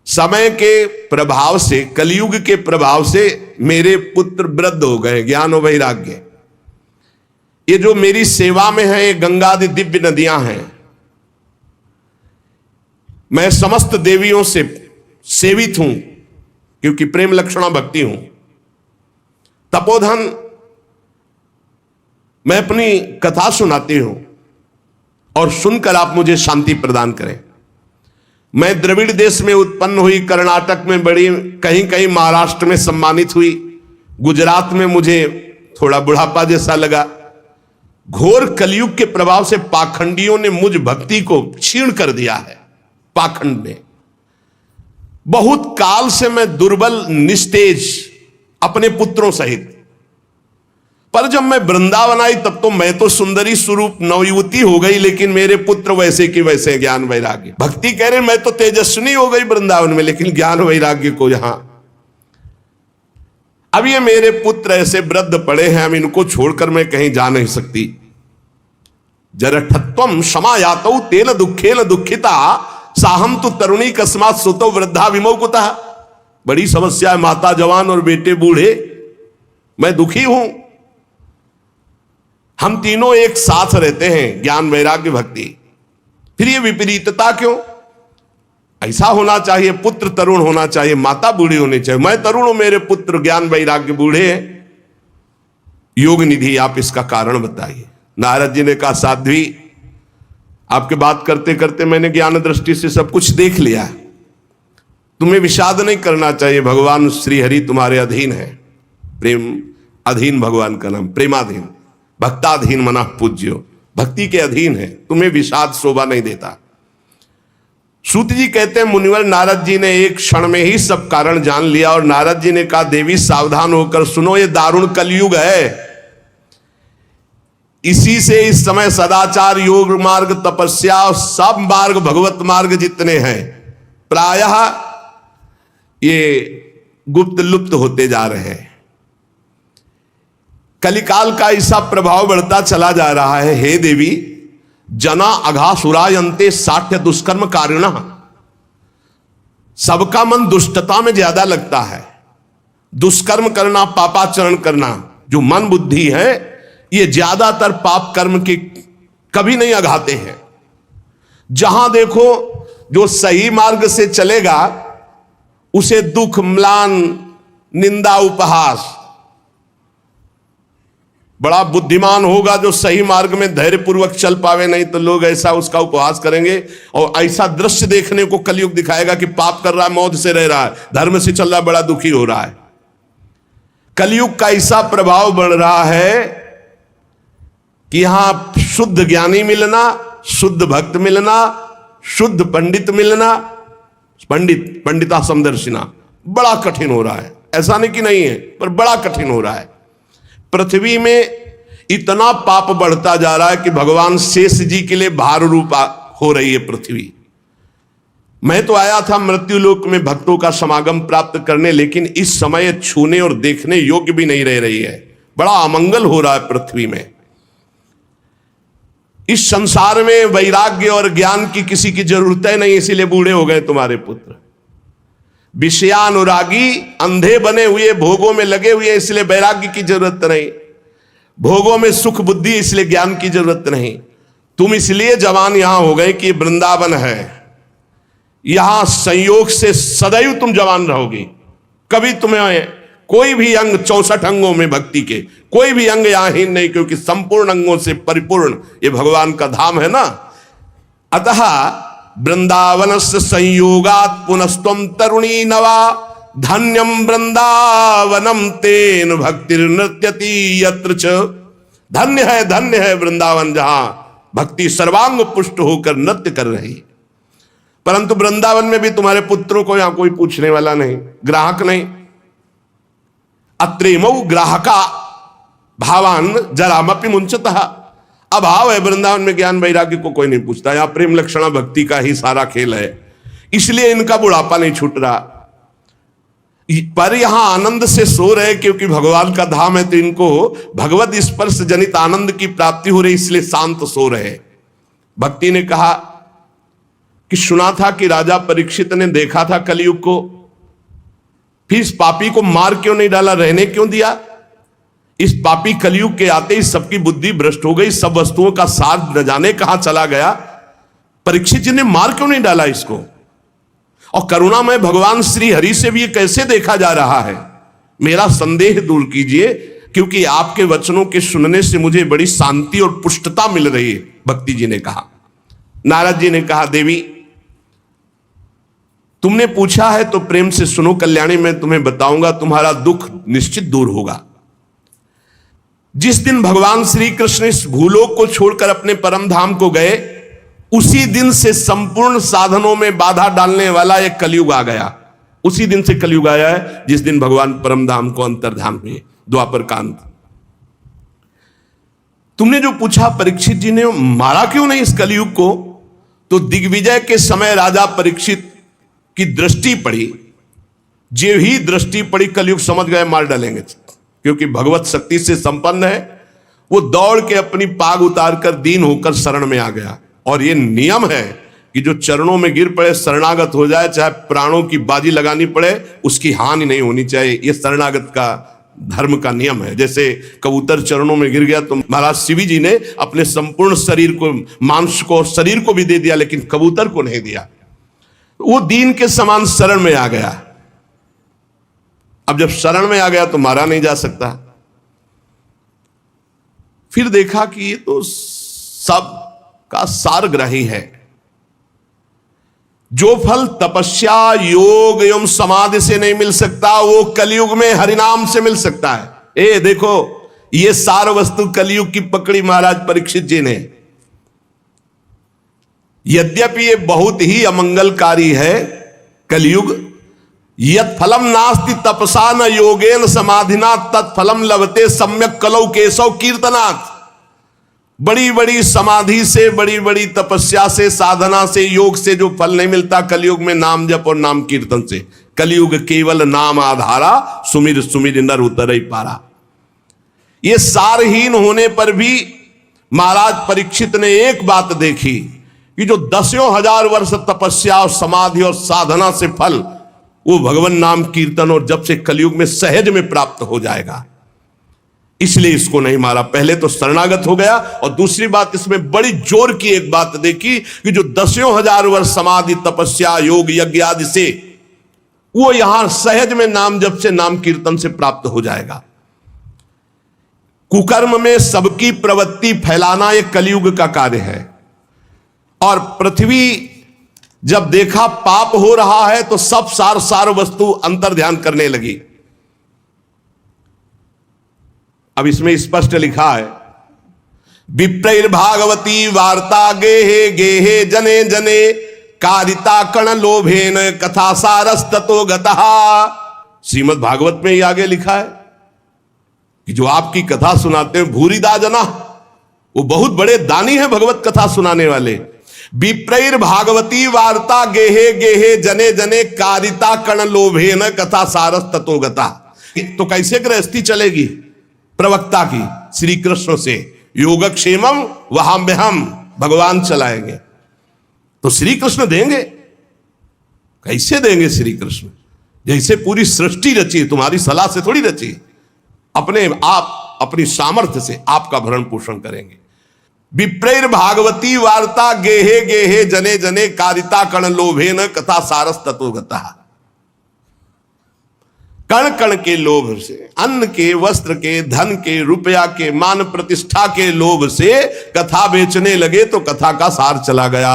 समय के प्रभाव से, कलयुग के प्रभाव से मेरे पुत्र वृद्ध हो गए ज्ञान और वैराग्य। ये जो मेरी सेवा में है, ये गंगा आदि दिव्य नदियां हैं। मैं समस्त देवियों से सेवित हूं, क्योंकि प्रेम लक्षणा भक्ति हूं। तपोधन, मैं अपनी कथा सुनाती हूं और सुनकर आप मुझे शांति प्रदान करें। मैं द्रविड़ देश में उत्पन्न हुई, कर्नाटक में बड़ी, कहीं कहीं महाराष्ट्र में सम्मानित हुई, गुजरात में मुझे थोड़ा बुढ़ापा जैसा लगा। घोर कलयुग के प्रभाव से पाखंडियों ने मुझ भक्ति को क्षीण कर दिया है। पाखंड ने बहुत काल से मैं दुर्बल निस्तेज अपने पुत्रों सहित, पर जब मैं वृंदावन आई तब तो मैं तो सुंदरी स्वरूप नवयुवती हो गई, लेकिन मेरे पुत्र वैसे कि वैसे ज्ञान वैराग्य। भक्ति कह रहे मैं तो तेजस्विनी हो गई वृंदावन में, लेकिन ज्ञान वैराग्य को यहां। अब ये मेरे पुत्र ऐसे वृद्ध पड़े हैं, अब इनको छोड़कर मैं कहीं जा नहीं सकती। जरठत्वम क्षमायातौ तेन दुखेन दुखिता साहम तो तरुणी कस्मात सुतो वृद्धा विमोकुता। बड़ी समस्या है, माता जवान और बेटे बूढ़े, मैं दुखी हूं। हम तीनों एक साथ रहते हैं, ज्ञान वैराग्य भक्ति, फिर ये विपरीतता क्यों? ऐसा होना चाहिए, पुत्र तरुण होना चाहिए, माता बूढ़ी होनी चाहिए। मैं तरुण हूं, मेरे पुत्र ज्ञान वैराग्य बूढ़े हैं। योग निधि आप इसका कारण बताइए। नारद जी ने कहा, साध्वी आपके बात करते करते मैंने ज्ञान दृष्टि से सब कुछ देख लिया, तुम्हें विषाद नहीं करना चाहिए। भगवान श्री हरि तुम्हारे अधीन है। प्रेम अधीन भगवान का नाम, प्रेमाधीन, भक्ताधीन मना पूज्यो, भक्ति के अधीन है, तुम्हें विषाद शोभा नहीं देता। सूत जी कहते हैं, मुनिवर नारद जी ने एक क्षण में ही सब कारण जान लिया, और नारद जी ने कहा, देवी सावधान होकर सुनो, ये दारुण कलयुग है। इसी से इस समय सदाचार, योग मार्ग, तपस्या और सब मार्ग, भगवत मार्ग जितने हैं, प्रायः ये गुप्त लुप्त होते जा रहे हैं। कलिकाल का ऐसा प्रभाव बढ़ता चला जा रहा है। हे देवी, जना अघासुरायन्ते साठ्य दुष्कर्म कारिणः। सबका मन दुष्टता में ज्यादा लगता है। दुष्कर्म करना, पापाचरण करना, जो मन बुद्धि है, ये ज्यादातर पाप कर्म के कभी नहीं अघाते हैं। जहां देखो जो सही मार्ग से चलेगा उसे दुख, म्लान, निंदा, उपहास। बड़ा बुद्धिमान होगा जो सही मार्ग में धैर्यपूर्वक चल पावे, नहीं तो लोग ऐसा उसका उपहास करेंगे और ऐसा दृश्य देखने को कलयुग दिखाएगा कि पाप कर रहा है, मौत से रह रहा है, धर्म से चल रहा है, बड़ा दुखी हो रहा है। कलयुग का ऐसा प्रभाव बढ़ रहा है कि यहां शुद्ध ज्ञानी मिलना, शुद्ध भक्त मिलना, शुद्ध पंडित मिलना, पंडिता समदर्शिना बड़ा कठिन हो रहा है। ऐसा नहीं कि नहीं है, पर बड़ा कठिन हो रहा है। पृथ्वी में इतना पाप बढ़ता जा रहा है कि भगवान शेष जी के लिए भार रूप हो रही है पृथ्वी। मैं तो आया था मृत्यु लोक में भक्तों का समागम प्राप्त करने, लेकिन इस समय छूने और देखने योग्य भी नहीं रह रही है। बड़ा अमंगल हो रहा है पृथ्वी में। इस संसार में वैराग्य और ज्ञान की किसी की जरूरत है नहीं, इसीलिए बूढ़े हो गए तुम्हारे पुत्र। विषयानुरागी, अंधे बने हुए, भोगों में लगे हुए, इसलिए वैराग्य की जरूरत नहीं। भोगों में सुख बुद्धि, इसलिए ज्ञान की जरूरत नहीं। तुम इसलिए जवान यहां हो गए कि वृंदावन है, यहां संयोग से सदैव तुम जवान रहोगे। कभी तुम्हें कोई भी अंग, 64 अंगों में भक्ति के कोई भी अंग यहां हीन नहीं, क्योंकि संपूर्ण अंगों से परिपूर्ण ये भगवान का धाम है ना। अतः वृंदावनस्य संयोगात् पुनस्त्वं तरुणी नवा, धन्यम वृंदावनम तेन भक्तिर्नृत्यति यत्र च। धन्य है वृंदावन, जहां भक्ति सर्वांग पुष्ट होकर नृत्य कर रही। परंतु वृंदावन में भी तुम्हारे पुत्रों को यहां कोई पूछने वाला नहीं, ग्राहक नहीं। अत्रेमौ ग्राहका भावान जरामपि मुंचतः। अभाव है वृंदावन में, ज्ञान वैराग्य को कोई नहीं पूछता। यहां प्रेम लक्षणा भक्ति का ही सारा खेल है, इसलिए इनका बुढ़ापा नहीं छूट रहा। पर यहां आनंद से सो रहे, क्योंकि भगवान का धाम है, तो इनको भगवत स्पर्श जनित आनंद की प्राप्ति हो रही, इसलिए शांत सो रहे। भक्ति ने कहा कि सुना था कि राजा परीक्षित ने देखा था कलयुग को, फिर इस पापी को मार क्यों नहीं डाला, रहने क्यों दिया? इस पापी कलयुग के आते ही सबकी बुद्धि भ्रष्ट हो गई, सब वस्तुओं का सार न जाने कहां चला गया। परीक्षित जी ने मार क्यों नहीं डाला इसको? और करुणामय भगवान श्री हरि से भी ये कैसे देखा जा रहा है? मेरा संदेह दूर कीजिए, क्योंकि आपके वचनों के सुनने से मुझे बड़ी शांति और पुष्टता मिल रही है। भक्ति जी ने कहा। नारद जी ने कहा, देवी तुमने पूछा है तो प्रेम से सुनो कल्याणी, मैं तुम्हें बताऊंगा, तुम्हारा दुख निश्चित दूर होगा। जिस दिन भगवान श्री कृष्ण इस भूलोक को छोड़कर अपने परम धाम को गए, उसी दिन से संपूर्ण साधनों में बाधा डालने वाला एक कलयुग आ गया। उसी दिन से कलयुग आया है जिस दिन भगवान परम धाम को अंतर्धान हुए, द्वापर का अंत। तुमने जो पूछा परीक्षित जी ने मारा क्यों नहीं इस कलयुग को, तो दिग्विजय के समय राजा परीक्षित की दृष्टि पड़ी, जो ही दृष्टि पड़ी कलयुग समझ गए मार डालेंगे, क्योंकि भगवत शक्ति से संपन्न है। वो दौड़ के अपनी पाग उतारकर दीन होकर शरण में आ गया। और ये नियम है कि जो चरणों में गिर पड़े, शरणागत हो जाए, चाहे प्राणों की बाजी लगानी पड़े, उसकी हानि नहीं होनी चाहिए। ये शरणागत का धर्म का नियम है। जैसे कबूतर चरणों में गिर गया तो महाराज शिवी जी ने अपने संपूर्ण शरीर को, मांस को, शरीर को भी दे दिया, लेकिन कबूतर को नहीं दिया। वो दीन के समान शरण में आ गया। अब जब शरण में आ गया तो मारा नहीं जा सकता। फिर देखा कि ये तो सब का सारग्राही है। जो फल तपस्या, योग एवं समाधि से नहीं मिल सकता, वो कलयुग में हरिनाम से मिल सकता है। ए देखो, ये सार वस्तु कलयुग की पकड़ी महाराज परीक्षित जी ने। यद्यपि ये बहुत ही अमंगलकारी है कलयुग। यत् फलम नास्ति तपसा न योगेन समाधिना तत्फलम लभते सम्यक कलौ केशव कीर्तनात्। बड़ी बड़ी समाधि से, बड़ी बड़ी तपस्या से, साधना से, योग से जो फल नहीं मिलता कलयुग में, नाम जप और नाम कीर्तन से। कलयुग केवल नाम आधारा, सुमिर सुमिर नर उतर ही पारा। ये सारहीन होने पर भी महाराज परीक्षित ने एक बात देखी कि जो 10,000 वर्ष तपस्या और समाधि और साधना से फल, वो भगवान नाम कीर्तन और जब से कलयुग में सहज में प्राप्त हो जाएगा। इसलिए इसको नहीं मारा। पहले तो शरणागत हो गया, और दूसरी बात इसमें बड़ी जोर की एक बात देखी कि जो 10,000 वर्ष समाधि तपस्या योग यज्ञ आदि से, वो यहां सहज में नाम जप से नाम कीर्तन से प्राप्त हो जाएगा। कुकर्म में सबकी प्रवृत्ति फैलाना एक कलयुग का कार्य है, और पृथ्वी जब देखा पाप हो रहा है तो सब सार वस्तु अंतर ध्यान करने लगी। अब इसमें स्पष्ट लिखा है, विप्रैर्भागवती वार्ता गेहे गेहे जने जने कारिता कण लोभेन कथा सारस्ततो गतः। श्रीमद् भागवत में ही आगे लिखा है कि जो आपकी कथा सुनाते हैं भूरिदा जना, वो बहुत बड़े दानी हैं भगवत कथा सुनाने वाले। विप्रैर्भागवती वार्ता गेहे गेहे जने जने कारिता कण लोभेन कथा सारस्ततो गतः। तो कैसे गृहस्थी चलेगी प्रवक्ता की? श्री कृष्ण से योगक्षेमम वहाम्यहम, भगवान चलाएंगे। तो श्री कृष्ण देंगे, कैसे देंगे श्री कृष्ण? जैसे पूरी सृष्टि रची, तुम्हारी सलाह से थोड़ी रची, अपने आप अपनी सामर्थ्य से आपका भरण पोषण करेंगे। विप्रैर्भागवती वार्ता गेहे गेहे जने जने कारिता कण लोभेन कथा सारस्ततो गतः। कण कण के लोभ से, अन्न के, वस्त्र के, धन के, रुपया के, मान प्रतिष्ठा के लोभ से कथा बेचने लगे तो कथा का सार चला गया।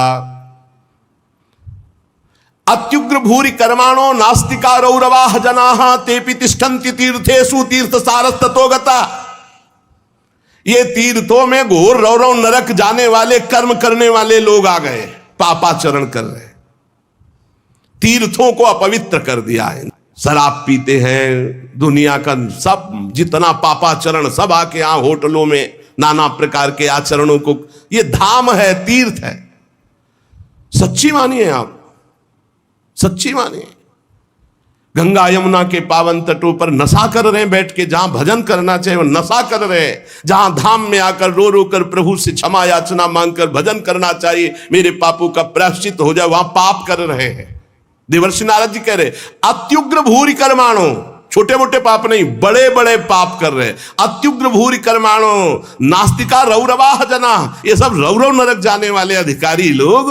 अत्युग्र भूरि कर्माणो नास्तिका रौरवाह जनाः तेपि तिष्ठन्ति तीर्थेषु तीर्थ सारस्ततो गतः। ये तीर्थों में घोर रौरव नरक जाने वाले कर्म करने वाले लोग आ गए, पापाचरण कर रहे, तीर्थों को अपवित्र कर दिया है। शराब पीते हैं, दुनिया का सब जितना पापाचरण सब आके यहां होटलों में नाना प्रकार के आचरणों को, ये धाम है, तीर्थ है। सच्ची मानिए आप, सच्ची मानिए। गंगा यमुना के पावन तटों पर नशा कर रहे हैं बैठ के, जहां भजन करना चाहिए वो नशा कर रहे हैं। जहां धाम में आकर रो रो कर प्रभु से क्षमा याचना मांगकर भजन करना चाहिए, मेरे पापों का प्रायश्चित हो जाए, वहां पाप कर रहे हैं। देवर्षि नारद जी कह रहे अत्युग्र भूरि कर्माणो, छोटे मोटे पाप नहीं, बड़े बड़े पाप कर रहे। अत्युग्र भूरि कर्माणो नास्तिका रौरवाह जना, ये सब रौरव नरक जाने वाले अधिकारी लोग।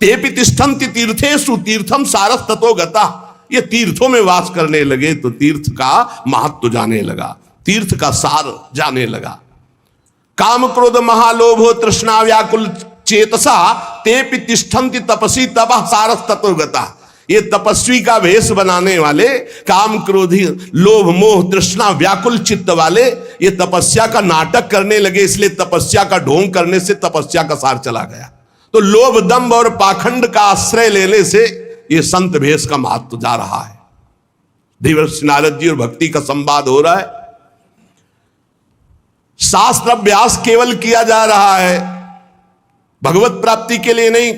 तेपि तिष्ठन्ति तीर्थेषु तीर्थम सारस्ततो गतः। ये तीर्थों में वास करने लगे तो तीर्थ का महत्व जाने लगा, तीर्थ का सार जाने लगा। काम क्रोध महालोभो तृष्णा व्याकुल चेतसा तेपि तिष्ठन्ति तपसी तपः सारस्ततो गतः। ये तपस्वी का भेष बनाने वाले, काम क्रोधी लोभ मोह तृष्णा व्याकुल चित्त वाले, ये तपस्या का नाटक करने लगे, इसलिए तपस्या का ढोंग करने से तपस्या का सार चला गया। तो लोभ दंभ और पाखंड का आश्रय लेने से ये संत भेष का महत्व जा रहा है। देवर्षि नारद जी और भक्ति का संवाद हो रहा है, शास्त्र अभ्यास केवल किया जा रहा है, भगवत प्राप्ति के लिए नहीं,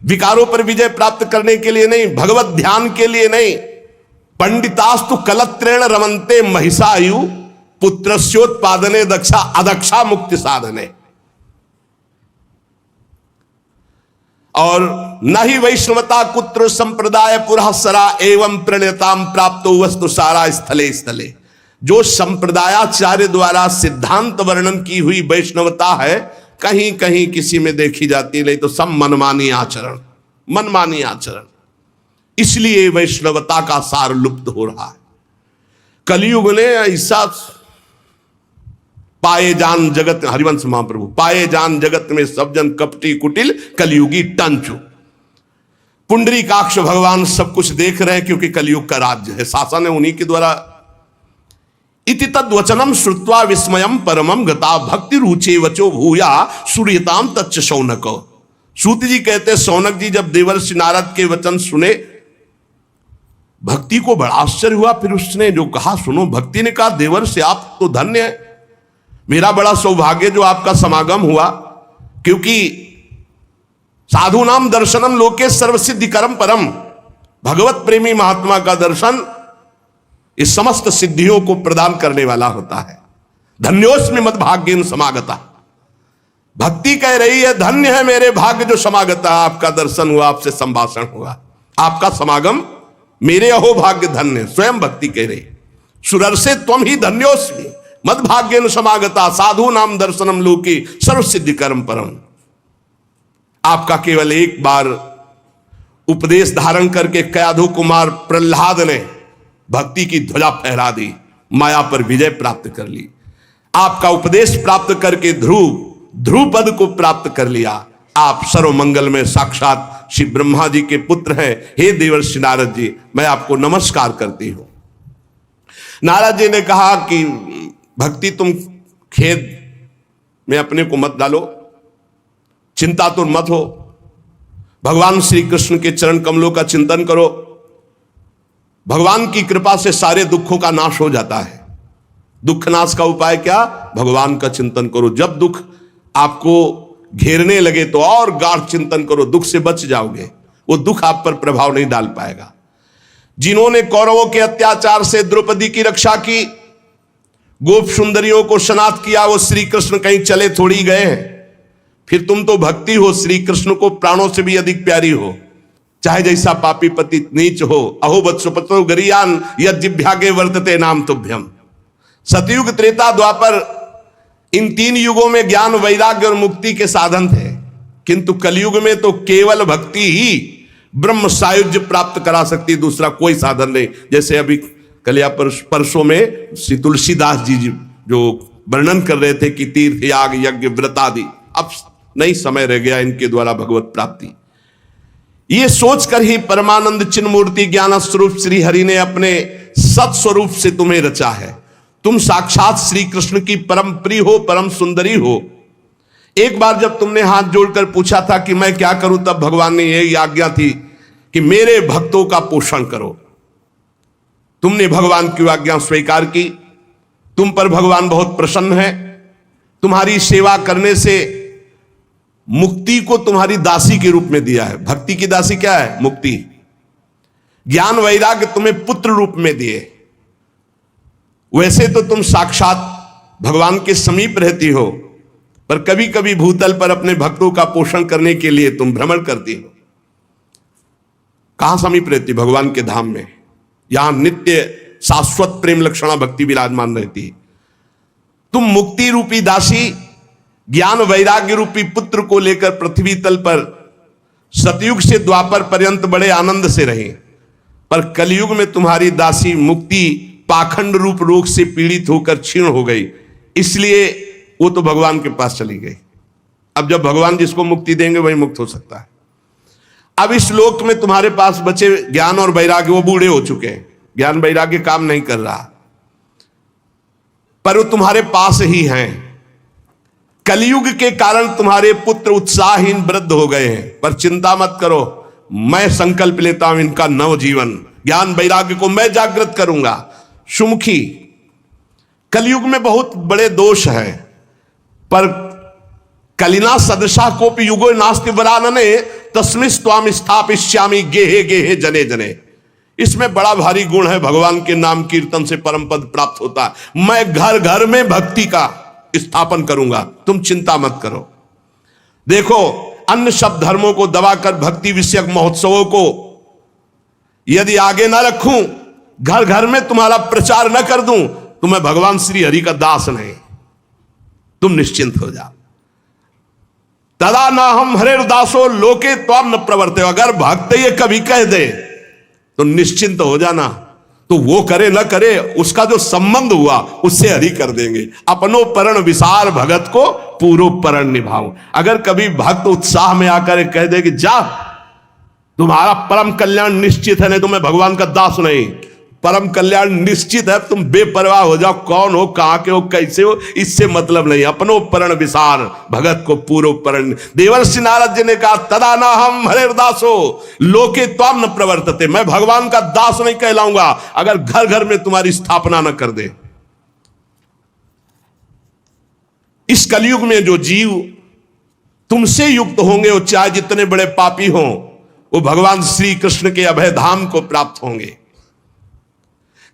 विकारों पर विजय प्राप्त करने के लिए नहीं, भगवत ध्यान के लिए नहीं। पंडितास्तु कलत्रेण रमन्ते महिषायु पुत्रस्योत्पादने दक्षा अदक्षा मुक्ति साधने। और न ही वैष्णवता कुत्र संप्रदाय पुरःसरा एवं प्रणयताम प्राप्तो वस्तु सारा स्थले स्थले। जो संप्रदायाचार्य द्वारा सिद्धांत वर्णन की हुई वैष्णवता है, कहीं कहीं किसी में देखी जाती, नहीं तो सब मनमानी आचरण, मनमानी आचरण। इसलिए वैष्णवता का सार लुप्त हो रहा है। कलयुग ने ऐसा पाए जान जगत, हरिवंश महाप्रभु, पाए जान जगत में सब जन कपटी कुटिल कलयुगी टंचु। पुंडरीकाक्ष भगवान सब कुछ देख रहे हैं, क्योंकि कलयुग का राज्य है, शासन है उन्हीं के द्वारा। इति तद्वचनम श्रुत्वा विस्मयम परमम गता भक्ति रुचे वचो भूया सूर्यताम तच्च शौनक। सूत जी कहते, शौनक जी जब देवर्षि नारद के वचन सुने, भक्ति को बड़ा आश्चर्य हुआ। फिर उसने जो कहा सुनो, भक्ति ने कहा देवर्षि आप तो धन्य है, मेरा बड़ा सौभाग्य जो आपका समागम हुआ, क्योंकि साधु नाम दर्शनम लोके सर्वसिद्धिकरम परम। भगवत प्रेमी महात्मा का दर्शन इस समस्त सिद्धियों को प्रदान करने वाला होता है। धन्योस्मि मद भाग्येन समागता। भक्ति कह रही है धन्य है मेरे भाग्य जो समागता, आपका दर्शन हुआ, आपसे संभाषण हुआ, आपका समागम मेरे अहो भाग्य धन्य। स्वयं भक्ति कह रही सुरर से त्वम ही धन्योस्मि, मद भाग्येन समागता साधु नाम दर्शनम लोके सर्व सिद्धि कर्म परम। आपका केवल एक बार उपदेश धारण करके कयाधु कुमार प्रहलाद ने भक्ति की ध्वजा फहरा दी, माया पर विजय प्राप्त कर ली। आपका उपदेश प्राप्त करके ध्रुव पद को प्राप्त कर लिया। आप सर्व मंगल में साक्षात श्री ब्रह्मा जी के पुत्र हैं। हे देवर्षि नारद जी, मैं आपको नमस्कार करती हूं। नारद जी ने कहा कि भक्ति तुम खेद में अपने को मत डालो, चिंता तो मत हो, भगवान श्री कृष्ण के चरण कमलों का चिंतन करो। भगवान की कृपा से सारे दुखों का नाश हो जाता है। दुख नाश का उपाय क्या? भगवान का चिंतन करो। जब दुख आपको घेरने लगे तो और गाढ़ चिंतन करो, दुख से बच जाओगे। वो दुख आप पर प्रभाव नहीं डाल पाएगा। जिन्होंने कौरवों के अत्याचार से द्रौपदी की रक्षा की, गोप सुंदरियों को स्नात किया, वो श्री कृष्ण कहीं चले थोड़ी गए हैं। फिर तुम तो भक्ति हो, श्री कृष्ण को प्राणों से भी अधिक प्यारी हो, चाहे जैसा पापी पति नीच हो। अहो वत्सपतो गरियान यद जिभ्यागे वर्तते नाम तुभ्यम। सतयुग, त्रेता, द्वापर, इन 3 युगों में ज्ञान, वैराग्य और मुक्ति के साधन थे, किंतु कलयुग में तो केवल भक्ति ही ब्रह्म सायुज्य प्राप्त करा सकती, दूसरा कोई साधन नहीं। जैसे अभी कलिया परसों में श्री तुलसीदास जी जो वर्णन कर रहे थे कि तीर्थ, याग, यज्ञ, व्रत आदि, अब नहीं समय रह गया इनके द्वारा भगवत प्राप्ति। ये सोचकर ही परमानंद चिन्ह मूर्ति ज्ञान स्वरूप श्री हरि ने अपने सत्स्वरूप से तुम्हें रचा है। तुम साक्षात श्री कृष्ण की परम प्रिय हो, परम सुंदरी हो। एक बार जब तुमने हाथ जोड़कर पूछा था कि मैं क्या करूं, तब भगवान ने यही आज्ञा थी कि मेरे भक्तों का पोषण करो। तुमने भगवान की आज्ञा स्वीकार की। तुम पर भगवान बहुत प्रसन्न है। तुम्हारी सेवा करने से मुक्ति को तुम्हारी दासी के रूप में दिया है। भक्ति की दासी क्या है? मुक्ति। ज्ञान वैराग्य तुम्हें पुत्र रूप में दिए। वैसे तो तुम साक्षात भगवान के समीप रहती हो, पर कभी कभी भूतल पर अपने भक्तों का पोषण करने के लिए तुम भ्रमण करती हो। कहां समीप रहती? भगवान के धाम में। यहां नित्य शाश्वत प्रेम लक्षणा भक्ति विराजमान रहती है। तुम मुक्ति रूपी दासी ज्ञान वैराग्य रूपी पुत्र को लेकर पृथ्वी तल पर सतयुग से द्वापर पर्यंत बड़े आनंद से रहे, पर कलयुग में तुम्हारी दासी मुक्ति पाखंड रूप रोग से पीड़ित होकर क्षीण हो गई, इसलिए वो तो भगवान के पास चली गई। अब जब भगवान जिसको मुक्ति देंगे वही मुक्त हो सकता है। अब इस लोक में तुम्हारे पास बचे ज्ञान और वैराग्य, वो बूढ़े हो चुके हैं, ज्ञान वैराग्य काम नहीं कर रहा, पर वो तुम्हारे पास ही हैं। कलयुग के कारण तुम्हारे पुत्र उत्साहहीन वृद्ध हो गए हैं, पर चिंता मत करो, मैं संकल्प लेता हूं इनका नव जीवन, ज्ञान वैराग्य को मैं जागृत करूंगा। सुमुखी, कलयुग में बहुत बड़े दोष हैं, पर कलिना सदृशा कोपि युगो नास्ति वरानने तस्मिस्त्वाम स्थापयिष्यामि गेहे गेहे जने जने। इसमें बड़ा भारी गुण है। भगवान के नाम कीर्तन से परम पद प्राप्त होता है। मैं घर घर में भक्ति का स्थापन करूंगा, तुम चिंता मत करो। देखो, अन्य सब धर्मों को दबाकर भक्ति विषयक महोत्सवों को यदि आगे ना रखूं, घर घर में तुम्हारा प्रचार न कर दूं, तो मैं भगवान श्री हरि का दास नहीं। तुम निश्चिंत हो जाओ। तदा ना हम हरे दासो लोके त्वाम न प्रवर्ते। अगर भक्त ये कभी कह दे तो निश्चिंत हो जाना, तो वो करे न करे, उसका जो संबंध हुआ उससे हरि कर देंगे। अपनो परण विसार भगत को पूरो परण निभाओ। अगर कभी भक्त उत्साह में आकर कह दे कि जा तुम्हारा परम कल्याण निश्चित है, नहीं तो मैं भगवान का दास नहीं, परम कल्याण निश्चित है, तुम बेपरवाह हो जाओ, कौन हो, कहां के हो, कैसे हो, इससे मतलब नहीं। अपनो परण विसार भगत को पूरो परण। देवर्षि नारद जी ने कहा तदा ना हम हरे दासो लोके त्वाम न प्रवर्तते। मैं भगवान का दास नहीं कहलाऊंगा अगर घर घर में तुम्हारी स्थापना न कर दे। इस कलयुग में जो जीव तुमसे युक्त होंगे, वो चाहे जितने बड़े पापी हों, वो भगवान श्री कृष्ण के अभय धाम को प्राप्त होंगे।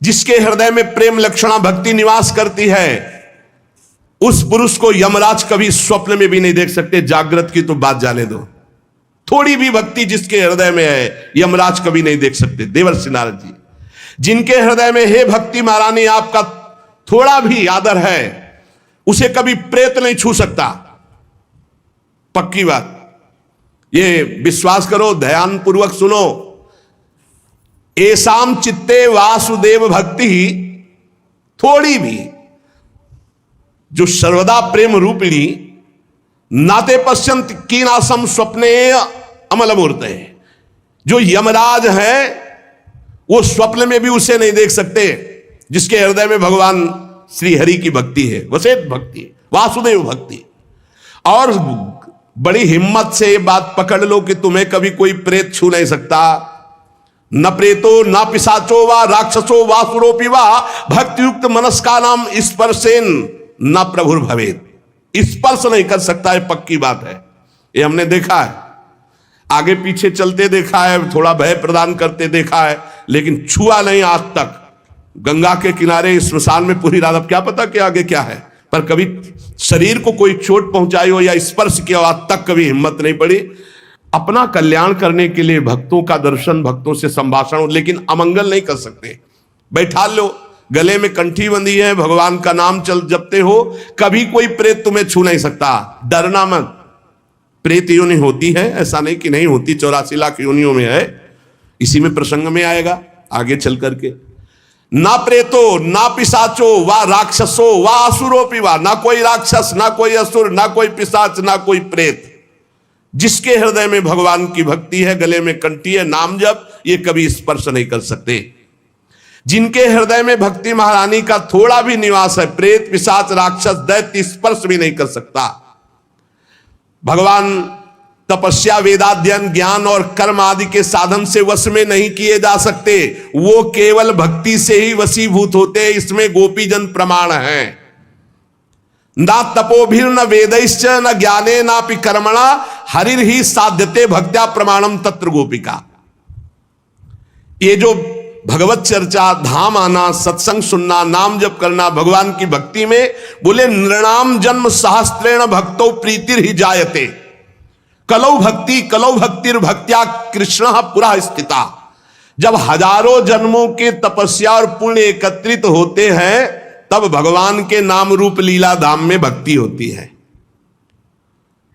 जिसके हृदय में प्रेम लक्षणा भक्ति निवास करती है, उस पुरुष को यमराज कभी स्वप्न में भी नहीं देख सकते। जागृत की तो बात जाने दो, थोड़ी भी भक्ति जिसके हृदय में है, यमराज कभी नहीं देख सकते। देवर्षि नारद जी, जिनके हृदय में हे भक्ति महारानी आपका थोड़ा भी आदर है, उसे कभी प्रेत नहीं छू सकता। पक्की बात, ये विश्वास करो, ध्यान पूर्वक सुनो। एसाम चित्ते वासुदेव भक्ति, थोड़ी भी, जो सर्वदा प्रेम रूपिणी नाते पश्यंत कीनासम स्वप्ने अमल मूर्त है, जो यमराज है वो स्वप्न में भी उसे नहीं देख सकते, जिसके हृदय में भगवान श्री हरि की भक्ति है, वसेत भक्ति, वासुदेव भक्ति। और बड़ी हिम्मत से ये बात पकड़ लो कि तुम्हें कभी कोई प्रेत छू नहीं सकता। न प्रेतो न पिशाचो वा राक्षसो वासुरोपि वा भक्तियुक्त मनस्का नाम स्पर्शेन न प्रभुर भवेत। स्पर्श नहीं कर सकता है, पक्की बात है, ये हमने देखा है, आगे पीछे चलते देखा है, थोड़ा भय प्रदान करते देखा है, लेकिन छुआ नहीं आज तक। गंगा के किनारे स्मशान में पूरी रात, अब क्या पता कि आगे क्या है, पर कभी शरीर को कोई चोट पहुंचाई हो या स्पर्श किया हो, आज तक कभी हिम्मत नहीं पड़ी। अपना कल्याण करने के लिए भक्तों का दर्शन, भक्तों से संभाषण हो, लेकिन अमंगल नहीं कर सकते। बैठा लो, गले में कंठी बंधी है, भगवान का नाम चल जपते हो, कभी कोई प्रेत तुम्हें छू नहीं सकता। डरना मत। प्रेत योनि होती है, ऐसा नहीं कि नहीं होती, 84 लाख योनियों में है, इसी में प्रसंग में आएगा आगे चल करके। ना प्रेतो ना पिशाचो वा राक्षसो वा असुरोपि वा, ना कोई राक्षस, ना कोई असुर, ना कोई पिशाच, ना कोई प्रेत, जिसके हृदय में भगवान की भक्ति है, गले में कंठी है, नाम जप, ये कभी स्पर्श नहीं कर सकते। जिनके हृदय में भक्ति महारानी का थोड़ा भी निवास है, प्रेत पिशाच राक्षस दैत्य स्पर्श भी नहीं कर सकता। भगवान तपस्या, वेदाध्ययन, ज्ञान और कर्म आदि के साधन से वश में नहीं किए जा सकते, वो केवल भक्ति से ही वशीभूत होते हैं। इसमें गोपीजन प्रमाण है। ना तपोभिर न वेदैश्च न ज्ञाने नापि कर्मणा हरिर ही साध्यते भक्त्या प्रमाणम तत्र गोपिका। ये जो भगवत चर्चा, धाम आना, सत्संग सुनना, नाम जप करना, भगवान की भक्ति में, बोले नृणाम जन्म सहस्त्रेण भक्तौ प्रीतिर ही जायते, कलौ भक्तिर भक्त्या कृष्ण पुरा स्थिता। जब हजारों जन्मों के तपस्या और पुण्य एकत्रित होते हैं, तब भगवान के नाम रूप लीला धाम में भक्ति होती है।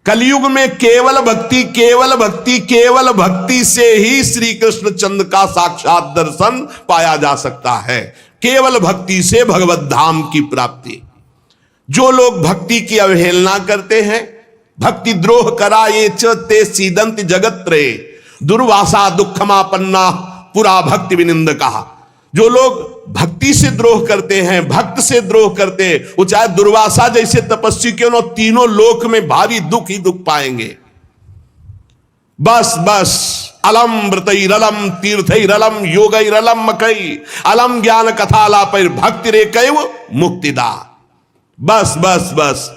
कलयुग में केवल भक्ति, केवल भक्ति, केवल भक्ति से ही श्री कृष्ण चंद्र का साक्षात दर्शन पाया जा सकता है। केवल भक्ति से भगवत धाम की प्राप्ति। जो लोग भक्ति की अवहेलना करते हैं, भक्ति द्रोह करा ये ते सीदंत जगत रे दुर्वासा दुखमापन्ना पुरा भक्ति विनिंद कहा। जो लोग भक्ति से द्रोह करते हैं, भक्त से द्रोह करते हैं, वो चाहे दुर्वासा जैसे तपस्वी क्यों न, तीनों लोक में भारी दुख ही दुख पाएंगे। बस बस अलम व्रतैरलम तीर्थैरलम योगैरलम मकई अलम ज्ञान कथालापैर भक्ति रे कैव मुक्तिदा। बस बस बस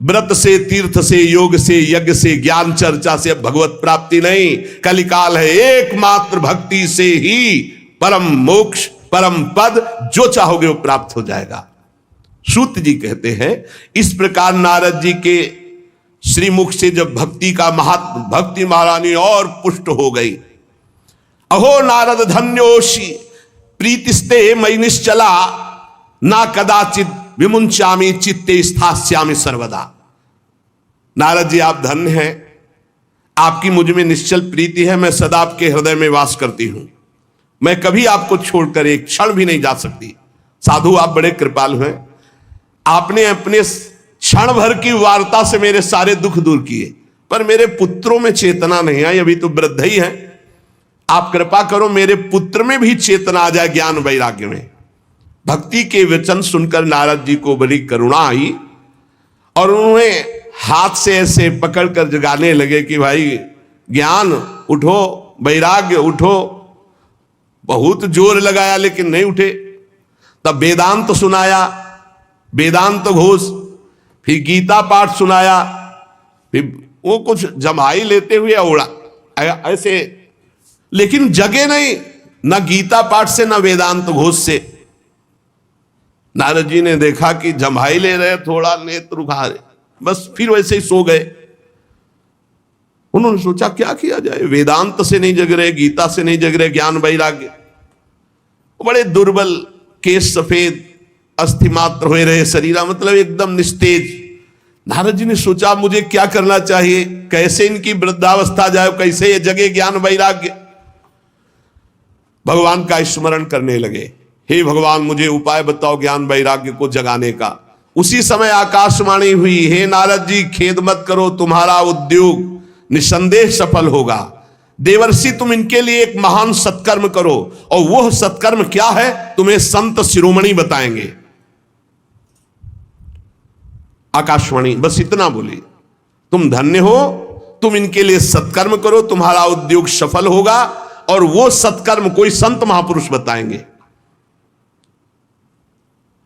व्रत से, तीर्थ से, योग से, यज्ञ से, ज्ञान चर्चा से भगवत प्राप्ति नहीं। कलिकाल है, एकमात्र भक्ति से ही परम मोक्ष, परम पद जो चाहोगे वो प्राप्त हो जाएगा। सूत जी कहते हैं, इस प्रकार नारद जी के श्रीमुख से जब भक्ति का महात्म, भक्ति महारानी और पुष्ट हो गई। अहो नारद धन्योषि प्रीतिस्ते मयि निश्चला ना कदाचित विमुंचामि चित्ते स्थास्यामि सर्वदा। नारद जी आप धन्य हैं, आपकी मुझ में निश्चल प्रीति है, मैं सदा आपके हृदय में वास करती हूं, मैं कभी आपको छोड़कर एक क्षण भी नहीं जा सकती। साधु आप बड़े कृपालु हैं, आपने अपने क्षण भर की वार्ता से मेरे सारे दुख दूर किए, पर मेरे पुत्रों में चेतना नहीं आई, अभी तो वृद्ध ही है। आप कृपा करो मेरे पुत्र में भी चेतना आ जाए, ज्ञान वैराग्य में। भक्ति के वचन सुनकर नारद जी को बड़ी करुणा आई और उन्होंने हाथ से ऐसे पकड़कर जगाने लगे कि भाई ज्ञान उठो, वैराग्य उठो। बहुत जोर लगाया लेकिन नहीं उठे। तब वेदांत सुनाया, वेदांत घोष, फिर गीता पाठ सुनाया, फिर वो कुछ जमाई लेते हुए उड़ा ऐसे, लेकिन जगे नहीं, न गीता पाठ से न वेदांत घोष से। नारद जी ने देखा कि जमाई ले रहे, थोड़ा नेत्र उघा रहे, बस फिर वैसे ही सो गए। उन्होंने सोचा क्या किया जाए, वेदांत से नहीं जग रहे, गीता से नहीं जग रहे, ज्ञान वैराग्य। बड़े दुर्बल, केश सफेद, अस्थि मात्र हुए रहे शरीरा, मतलब एकदम निस्तेज। नारद जी ने सोचा मुझे क्या करना चाहिए, कैसे इनकी वृद्धावस्था जाए, कैसे ये जगे ज्ञान वैराग्य। भगवान का स्मरण करने लगे, हे भगवान मुझे उपाय बताओ ज्ञान वैराग्य को जगाने का। उसी समय आकाशवाणी हुई, हे नारद जी खेद मत करो, तुम्हारा उद्योग निसंदेह सफल होगा। देवर्षि तुम इनके लिए एक महान सत्कर्म करो, और वह सत्कर्म क्या है तुम्हें संत शिरोमणि बताएंगे। आकाशवाणी बस इतना बोली, तुम धन्य हो, तुम इनके लिए सत्कर्म करो, तुम्हारा उद्योग सफल होगा, और वो सत्कर्म कोई संत महापुरुष बताएंगे।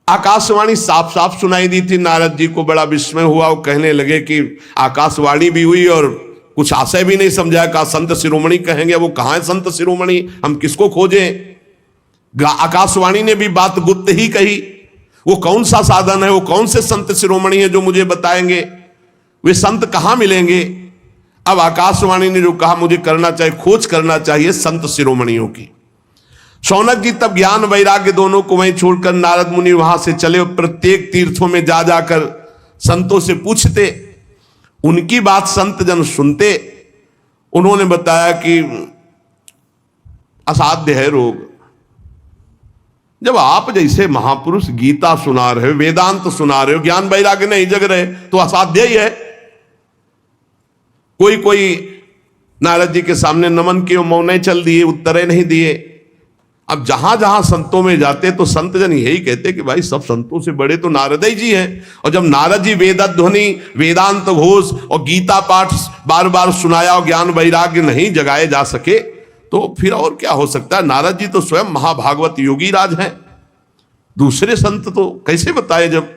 आकाशवाणी साफ साफ सुनाई दी थी। नारद जी को बड़ा विस्मय हुआ, वो कहने लगे कि आकाशवाणी भी हुई और कुछ आशय भी नहीं समझा, कहा संत शिरोमणि कहेंगे, वो कहां है संत शिरोमणि, हम किसको खोजें। आकाशवाणी ने भी बात गुप्त ही कही, वो कौन सा साधन है, वो कौन से संत शिरोमणि है जो मुझे बताएंगे, वे संत कहां मिलेंगे। अब आकाशवाणी ने जो कहा मुझे करना चाहिए, खोज करना चाहिए संत शिरोमणियों की। शौनक जी तब ज्ञान वैराग्य दोनों को वहीं छोड़कर नारद मुनि वहां से चले, और प्रत्येक तीर्थों में जा जाकर संतों से पूछते, उनकी बात संत जन सुनते। उन्होंने बताया कि असाध्य है रोग। जब आप जैसे महापुरुष गीता सुना रहे हो, वेदांत सुना रहे हो, ज्ञान वैराग्य नहीं जग रहे, तो असाध्य ही है। कोई नारद जी के सामने नमन किए, मौन चल दिए, उत्तरे नहीं दिए। अब जहां जहां संतों में जाते तो संत जन यही कहते कि भाई सब संतों से बड़े तो नारद ही जी हैं। और जब नारद जी वेदध्वनि, वेदांत घोष और गीता पाठ बार बार सुनाया और ज्ञान वैराग्य नहीं जगाए जा सके, तो फिर और क्या हो सकता है। नारद जी तो स्वयं महाभागवत योगी राज हैं, दूसरे संत तो कैसे बताए। जब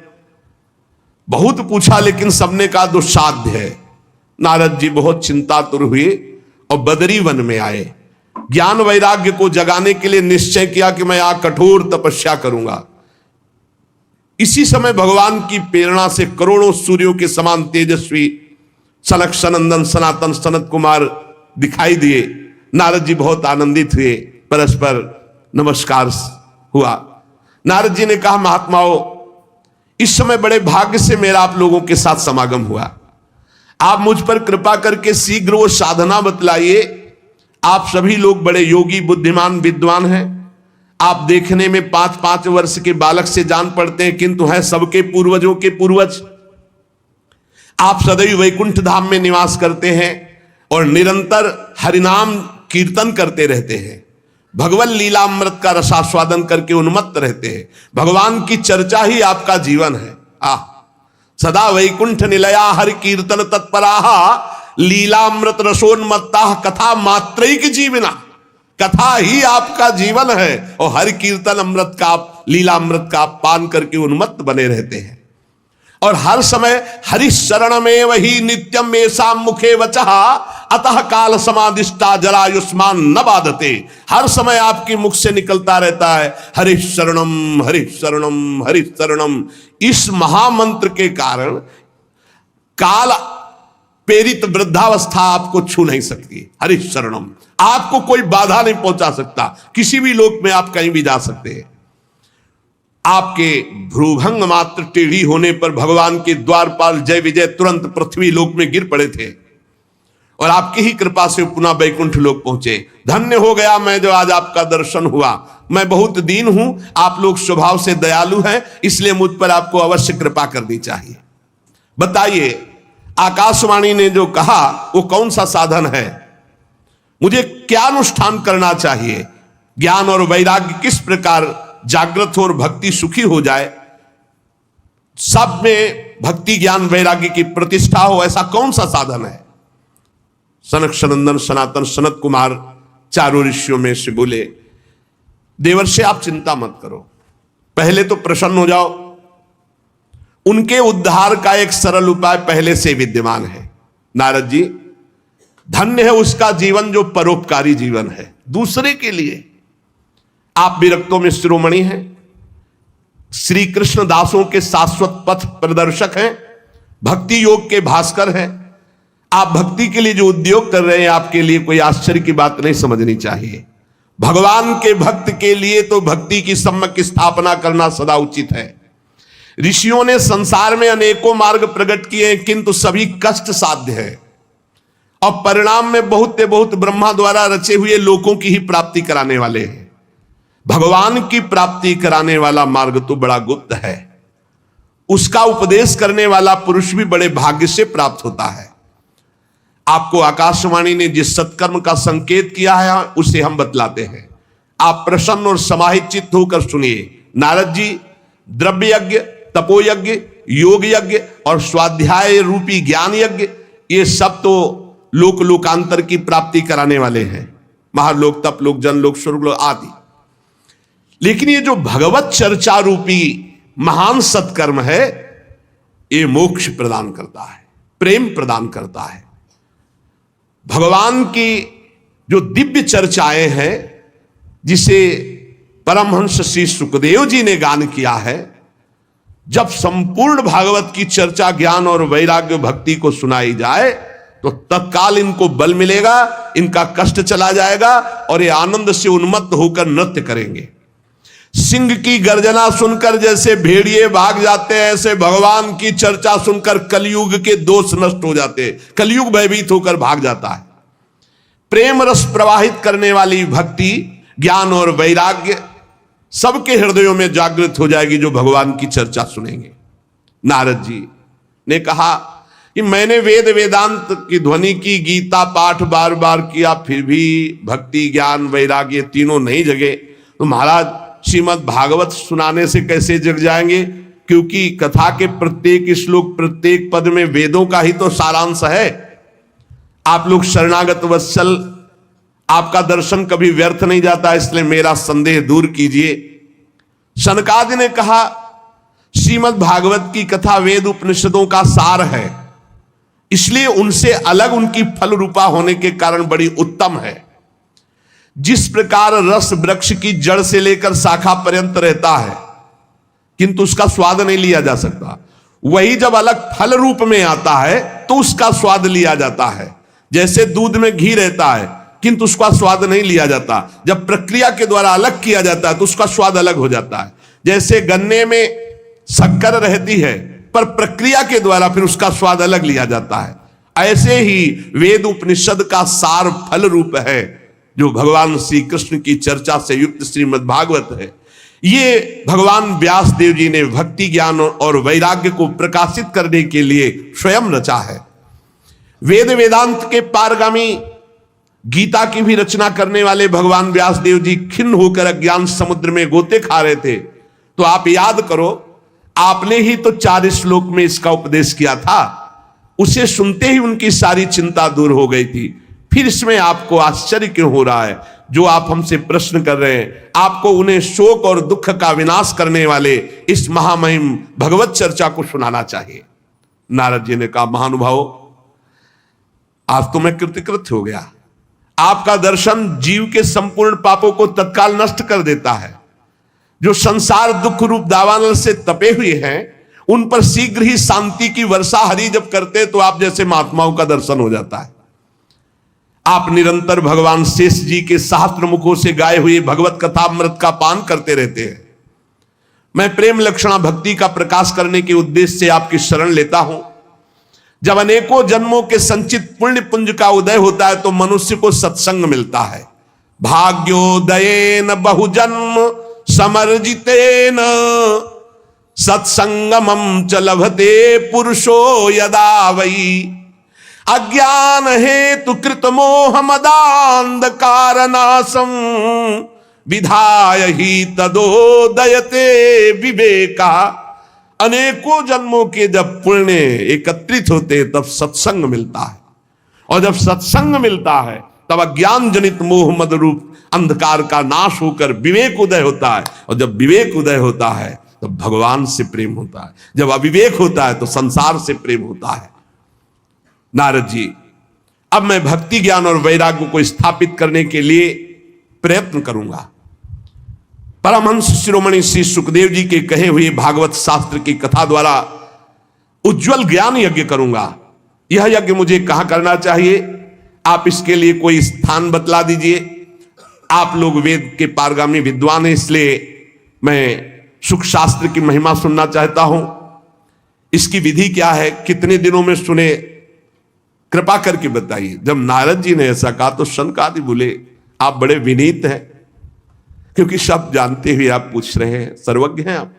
बहुत पूछा लेकिन सबने कहा दुस्साध्य है। नारद जी बहुत चिंतातुर हुए और बदरी वन में आए। ज्ञान वैराग्य को जगाने के लिए निश्चय किया कि मैं यहां कठोर तपस्या करूंगा। इसी समय भगवान की प्रेरणा से करोड़ों सूर्यों के समान तेजस्वी सनक सनंदन सनातन सनत कुमार दिखाई दिए। नारद जी बहुत आनंदित हुए, परस्पर नमस्कार हुआ। नारद जी ने कहा, महात्माओं इस समय बड़े भाग्य से मेरा आप लोगों के साथ समागम हुआ। आप मुझ पर कृपा करके शीघ्र वो साधना बतलाइए। आप सभी लोग बड़े योगी बुद्धिमान विद्वान हैं। आप देखने में 5-5 वर्ष के बालक से जान पड़ते हैं, किंतु हैं सबके पूर्वजों के पूर्वज। आप सदैव वैकुंठ धाम में निवास करते हैं और निरंतर हरिनाम कीर्तन करते रहते हैं। भगवत लीलामृत का रसास्वादन करके उन्मत्त रहते हैं। भगवान की चर्चा ही आपका जीवन है। सदा वैकुंठ निलया हरि कीर्तन तत्पराहा लीलामृत रसोन्मत्ता कथा मात्रैक जीवना। कथा ही आपका जीवन है और हरि कीर्तन अमृत का, लीलामृत का पान करके उन्मत्त बने रहते हैं। और हर समय हरि शरण में वही नित्यम में साम मुखे वचहा अतः काल समादिष्टा जरायुष्मान न बाधते। हर समय आपके मुख से निकलता रहता है हरि शरणम हरि शरणम हरि शरणम। इस महामंत्र के कारण काल प्रेरित वृद्धावस्था आपको छू नहीं सकती। हरि शरणम, आपको कोई बाधा नहीं पहुंचा सकता। किसी भी लोक में आप कहीं भी जा सकते हैं। आपके भ्रूभंग मात्र टेढ़ी होने पर भगवान के द्वारपाल जय विजय तुरंत पृथ्वी लोक में गिर पड़े थे और आपकी ही कृपा से पुनः वैकुंठ लोक पहुंचे। धन्य हो गया मैं जो आज आपका दर्शन हुआ। मैं बहुत दीन हूं, आप लोग स्वभाव से दयालु हैं, इसलिए मुझ पर आपको अवश्य कृपा करनी चाहिए। बताइए आकाशवाणी ने जो कहा वो कौन सा साधन है, मुझे क्या अनुष्ठान करना चाहिए, ज्ञान और वैराग्य किस प्रकार जागृत हो और भक्ति सुखी हो जाए, सब में भक्ति ज्ञान वैराग्य की प्रतिष्ठा हो, ऐसा कौन सा साधन है। सनक सनंदन सनातन सनत कुमार चारों ऋषियों में से बोले, देवर्षि आप चिंता मत करो, पहले तो प्रसन्न हो जाओ। उनके उद्धार का एक सरल उपाय पहले से विद्यमान है। नारद जी धन्य है उसका जीवन जो परोपकारी जीवन है, दूसरे के लिए। आप विरक्तों में शिरोमणि हैं, श्री कृष्ण दासों के शाश्वत पथ प्रदर्शक हैं, भक्ति योग के भास्कर हैं। आप भक्ति के लिए जो उद्योग कर रहे हैं आपके लिए कोई आश्चर्य की बात नहीं समझनी चाहिए। भगवान के भक्त के लिए तो भक्ति की सम्यक स्थापना करना सदा उचित है। ऋषियों ने संसार में अनेकों मार्ग प्रकट किए हैं, किंतु सभी कष्ट साध्य है और परिणाम में बहुत ब्रह्मा द्वारा रचे हुए लोकों की ही प्राप्ति कराने वाले हैं। भगवान की प्राप्ति कराने वाला मार्ग तो बड़ा गुप्त है, उसका उपदेश करने वाला पुरुष भी बड़े भाग्य से प्राप्त होता है। आपको आकाशवाणी ने जिस सत्कर्म का संकेत किया है उसे हम बतलाते हैं, आप प्रसन्न और समाहित चित्त होकर सुनिए। नारद जी द्रव्य यज्ञ, तपोयज्ञ, योग यज्ञ और स्वाध्याय रूपी ज्ञान यज्ञ, ये सब तो लोक लोकांतर की प्राप्ति कराने वाले हैं, महालोक, तपलोक, जनलोक, स्वर्गलोक आदि। लेकिन ये जो भगवत चर्चा रूपी महान सत्कर्म है, ये मोक्ष प्रदान करता है, प्रेम प्रदान करता है। भगवान की जो दिव्य चर्चाएं हैं, जिसे परमहंस श्री सुखदेव जी ने गान किया है, जब संपूर्ण भागवत की चर्चा ज्ञान और वैराग्य भक्ति को सुनाई जाए तो तत्काल इनको बल मिलेगा, इनका कष्ट चला जाएगा और ये आनंद से उन्मत्त होकर नृत्य करेंगे। सिंह की गर्जना सुनकर जैसे भेड़िए भाग जाते हैं, ऐसे भगवान की चर्चा सुनकर कलयुग के दोष नष्ट हो जाते हैं, कलयुग भयभीत होकर भाग जाता है। प्रेम रस प्रवाहित करने वाली भक्ति, ज्ञान और वैराग्य सबके हृदयों में जागृत हो जाएगी जो भगवान की चर्चा सुनेंगे। नारद जी ने कहा कि मैंने वेद वेदांत की ध्वनि की, गीता पाठ बार बार किया, फिर भी भक्ति, ज्ञान, वैराग्य तीनों नहीं जगे, तो महाराज श्रीमद् भागवत सुनाने से कैसे जग जाएंगे? क्योंकि कथा के प्रत्येक श्लोक, प्रत्येक पद में वेदों का ही तो सारांश है। आप लोग शरणागत वत्सल, आपका दर्शन कभी व्यर्थ नहीं जाता, इसलिए मेरा संदेह दूर कीजिए। शनकादि ने कहा श्रीमद् भागवत की कथा वेद उपनिषदों का सार है, इसलिए उनसे अलग उनकी फल रूपा होने के कारण बड़ी उत्तम है। जिस प्रकार रस वृक्ष की जड़ से लेकर शाखा पर्यंत रहता है किंतु उसका स्वाद नहीं लिया जा सकता, वही जब अलग फल रूप में आता है तो उसका स्वाद लिया जाता है। जैसे दूध में घी रहता है किंतु उसका स्वाद नहीं लिया जाता, जब प्रक्रिया के द्वारा अलग किया जाता है तो उसका स्वाद अलग हो जाता है। जैसे गन्ने में शक्कर रहती है पर प्रक्रिया के द्वारा फिर उसका स्वाद अलग लिया जाता है, ऐसे ही वेद उपनिषद का सार फल रूप है जो भगवान श्री कृष्ण की चर्चा से युक्त श्रीमद् भागवत है। ये भगवान व्यास देव जी ने भक्ति, ज्ञान और वैराग्य को प्रकाशित करने के लिए स्वयं रचा है। वेद वेदांत के पारगामी गीता की भी रचना करने वाले भगवान व्यास देव जी खिन्न होकर अज्ञान समुद्र में गोते खा रहे थे, तो आप याद करो, आपने ही तो 4 श्लोक में इसका उपदेश किया था, उसे सुनते ही उनकी सारी चिंता दूर हो गई थी। फिर इसमें आपको आश्चर्य क्यों हो रहा है? जो आप हमसे प्रश्न कर रहे हैं, आपको उन्हें शोक और दुख का विनाश करने वाले इस महामहिम भगवत चर्चा को सुनाना चाहिए। नारद जी ने कहा महानुभाव, आज तो मैं कृतकृत हो गया। आपका दर्शन जीव के संपूर्ण पापों को तत्काल नष्ट कर देता है। जो संसार दुख रूप दावानल से तपे हुए हैं उन पर शीघ्र ही शांति की वर्षा हरि जब करते तो आप जैसे महात्माओं का दर्शन हो जाता है। आप निरंतर भगवान शेष जी के सहस्त्र मुखों से गाए हुए भगवत कथा अमृत का पान करते रहते हैं। मैं प्रेम लक्षणा भक्ति का प्रकाश करने के उद्देश्य से आपकी शरण लेता हूं। जब अनेकों जन्मों के संचित पुण्य पुंज का उदय होता है तो मनुष्य को सत्संग मिलता है। भाग्योदयेन बहुजन्म समर्जितेन सत्संगमं च लभते पुरुषो यदा वै अज्ञान हेतु कृत मोह मदांधकार नाशम विधाय ही तदोदयते विवेका। अनेकों जन्मों के जब पुण्य एकत्रित होते हैं तब सत्संग मिलता है, और जब सत्संग मिलता है तब अज्ञान जनित मोह मद रूप अंधकार का नाश होकर विवेक उदय होता है, और जब विवेक उदय होता है तब भगवान से प्रेम होता है। जब अविवेक होता है तो संसार से प्रेम होता है। नारद जी, अब मैं भक्ति, ज्ञान और वैराग्य को स्थापित करने के लिए प्रयत्न करूंगा। परमहंस शिरोमणि श्री सुखदेव जी के कहे हुए भागवत शास्त्र की कथा द्वारा उज्जवल ज्ञान यज्ञ करूंगा। यह यज्ञ मुझे कहां करना चाहिए? आप इसके लिए कोई स्थान बतला दीजिए। आप लोग वेद के पारगामी विद्वान हैं, इसलिए मैं सुख शास्त्र की महिमा सुनना चाहता हूं। इसकी विधि क्या है, कितने दिनों में सुने, कृपा करके बताइए। जब नारद जी ने ऐसा कहा तो शनकादि बोले, आप बड़े विनीत हैं, क्योंकि सब जानते हुए आप पूछ रहे हैं, सर्वज्ञ हैं आप,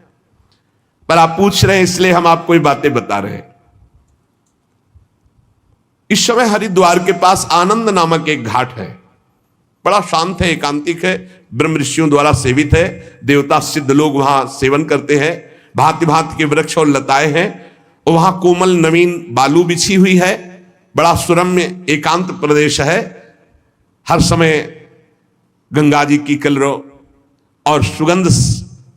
पर आप पूछ रहे हैं इसलिए हम आपको ये बातें बता रहे हैं। इस समय हरिद्वार के पास आनंद नामक एक घाट है, बड़ा शांत है, एकांतिक है, ब्रह्म ऋषियों द्वारा सेवित है, देवता सिद्ध लोग वहां सेवन करते हैं, भांति भांति के वृक्ष और लताएं हैं, और वहां कोमल नवीन बालू बिछी हुई है, बड़ा सुरम्य एकांत प्रदेश है। हर समय गंगा जी की कलरव और सुगंध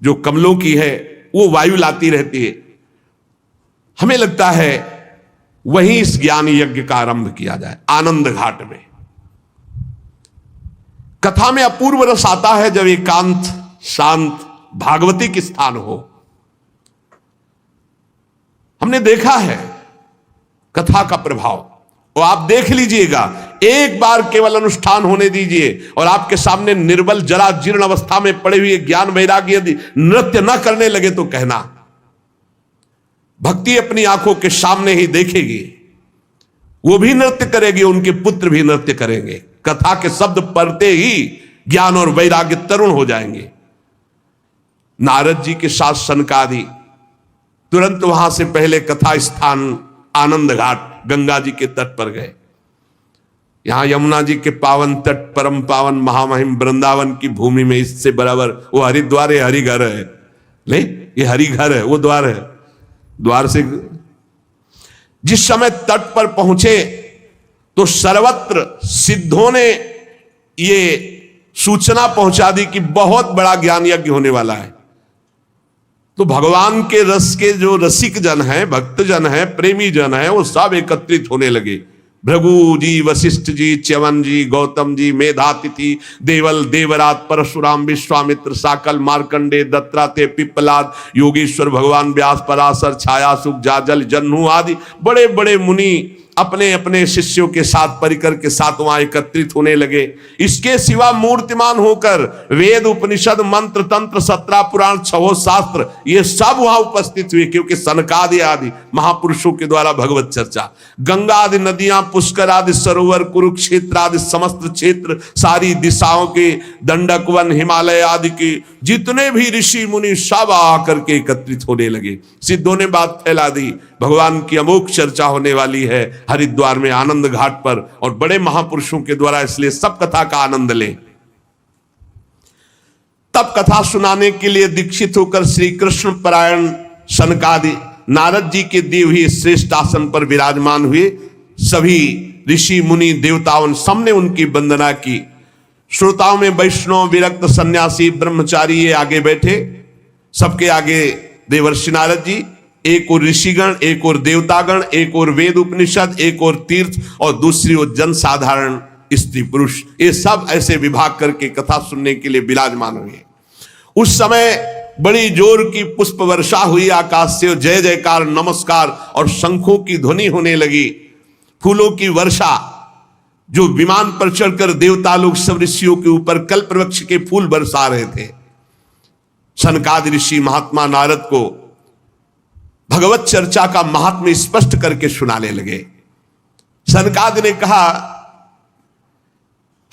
जो कमलों की है वो वायु लाती रहती है। हमें लगता है वहीं इस ज्ञान यज्ञ का आरंभ किया जाए, आनंद घाट में। कथा में अपूर्व रस आता है जब एकांत शांत भागवतिक स्थान हो। हमने देखा है कथा का प्रभाव, और आप देख लीजिएगा, एक बार केवल अनुष्ठान होने दीजिए और आपके सामने निर्बल जरा जीर्ण अवस्था में पड़े हुए ज्ञान वैराग्य यदि नृत्य न करने लगे तो कहना, भक्ति अपनी आंखों के सामने ही देखेगी, वो भी नृत्य करेगी, उनके पुत्र भी नृत्य करेंगे। कथा के शब्द पढ़ते ही ज्ञान और वैराग्य तरुण हो जाएंगे। नारद जी के साथ सनकादि तुरंत वहां से पहले कथा स्थान आनंद घाट गंगा जी के तट पर गए। यहां यमुना जी के पावन तट, परम पावन महामहिम वृंदावन की भूमि में इससे बराबर वो हरिद्वार है, हरिघर है, ले ये हरिघर है, वो द्वार है। द्वार से जिस समय तट पर पहुंचे तो सर्वत्र सिद्धों ने ये सूचना पहुंचा दी कि बहुत बड़ा ज्ञान यज्ञ होने वाला है। तो भगवान के रस के जो रसिक जन हैं, भक्त जन हैं, प्रेमी जन हैं, वो सब एकत्रित होने लगे। भृगु जी, वशिष्ठ जी, च्यवन जी, गौतम जी, मेधातिथि, देवल, देवरात, परशुराम, विश्वामित्र, साकल, मार्कंडे, दत्तात्रेय, पिप्पलाद, योगेश्वर, भगवान व्यास, पराशर, छायासुख, जाजल, जन्हू आदि बड़े बड़े मुनि अपने अपने शिष्यों के साथ, परिकर के साथ वहां एकत्रित होने लगे। इसके सिवा मूर्तिमान होकर वेद, उपनिषद, मंत्र, तंत्र, 17 पुराण, 6 शास्त्र, ये सब वहां उपस्थित हुए, क्योंकि सनकादि आदि महापुरुषों के द्वारा भगवत चर्चा। गंगा आदि नदियां, पुष्कर आदि सरोवर, कुरुक्षेत्र आदि समस्त क्षेत्र, सारी दिशाओं के दंडक वन, हिमालय आदि के जितने भी ऋषि मुनि सब आकर के एकत्रित होने लगे। सिद्धों ने बात फैला दी, भगवान की अमोघ चर्चा होने वाली है हरिद्वार में आनंद घाट पर, और बड़े महापुरुषों के द्वारा, इसलिए सब कथा का आनंद लें। तब कथा सुनाने के लिए दीक्षित होकर श्री कृष्ण परायण सनकादि नारद जी के दिए हुए श्रेष्ठ आसन पर विराजमान हुए। सभी ऋषि मुनि देवताओं सबने उनकी वंदना की। श्रोताओं में वैष्णव, विरक्त, सन्यासी, ब्रह्मचारी ये आगे बैठे। सबके आगे देवर्षि नारद जी, एक और ऋषिगण, एक और देवतागण, एक और वेद उपनिषद, एक और तीर्थ, और दूसरी ओर जन साधारण स्त्री पुरुष, ये सब ऐसे विभाग करके कथा सुनने के लिए विराजमान हुए। उस समय बड़ी जोर की पुष्प वर्षा हुई आकाश से, जय जयकार, नमस्कार और शंखों की ध्वनि होने लगी। फूलों की वर्षा, जो विमान पर चढ़कर देवता लोग सब ऋषियों के ऊपर कल्प वृक्ष के फूल बरसा रहे थे। सनकादि ऋषि महात्मा नारद को भगवत चर्चा का महात्म्य स्पष्ट करके सुनाने लगे। सनकादि ने कहा,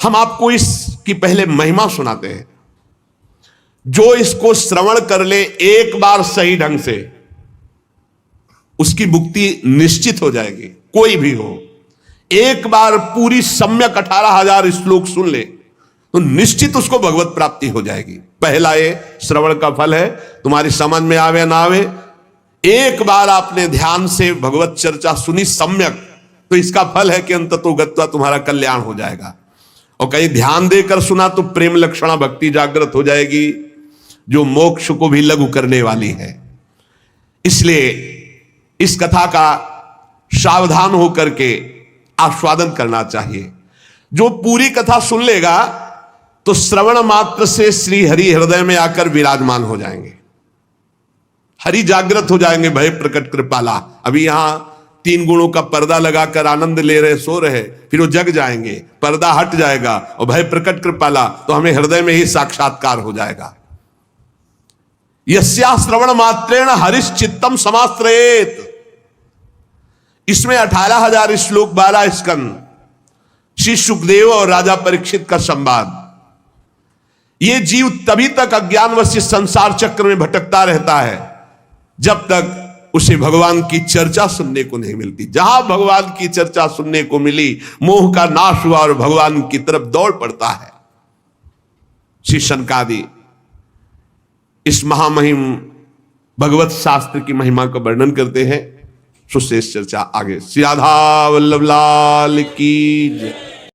हम आपको इसकी पहले महिमा सुनाते हैं। जो इसको श्रवण कर ले एक बार सही ढंग से, उसकी मुक्ति निश्चित हो जाएगी। कोई भी हो, एक बार पूरी सम्यक 18,000 श्लोक सुन ले तो निश्चित उसको भगवत प्राप्ति हो जाएगी। पहला ये श्रवण का फल है, तुम्हारी समझ में आवे ना आवे, एक बार आपने ध्यान से भगवत चर्चा सुनी सम्यक, तो इसका फल है कि अंततोगत्वा तुम्हारा कल्याण हो जाएगा। और कहीं ध्यान देकर सुना तो प्रेम लक्षणा भक्ति जागृत हो जाएगी, जो मोक्ष को भी लघु करने वाली है। इसलिए इस कथा का सावधान होकर के आस्वादन करना चाहिए। जो पूरी कथा सुन लेगा तो श्रवण मात्र से श्री हरि हृदय में आकर विराजमान हो जाएंगे, हरि जागृत हो जाएंगे। भय प्रकट कृपाला, अभी यहां 3 गुणों का पर्दा लगाकर आनंद ले रहे, सो रहे, फिर वो जग जाएंगे, पर्दा हट जाएगा और भय प्रकट कृपाला, तो हमें हृदय में ही साक्षात्कार हो जाएगा। यस्या श्रवण मात्रेण हरिश्चित्तम समाश्रयेत। इसमें 18,000 श्लोक, 12 स्कंद, श्री सुखदेव और राजा परीक्षित का संवाद। ये जीव तभी तक अज्ञानवश संसार चक्र में भटकता रहता है जब तक उसे भगवान की चर्चा सुनने को नहीं मिलती। जहां भगवान की चर्चा सुनने को मिली, मोह का नाश हुआ और भगवान की तरफ दौड़ पड़ता है। श्री शनकादि इस महामहिम भगवत शास्त्र की महिमा का वर्णन करते हैं। सुशेष चर्चा आगे। श्री राधा वल्लभ लाल की जय।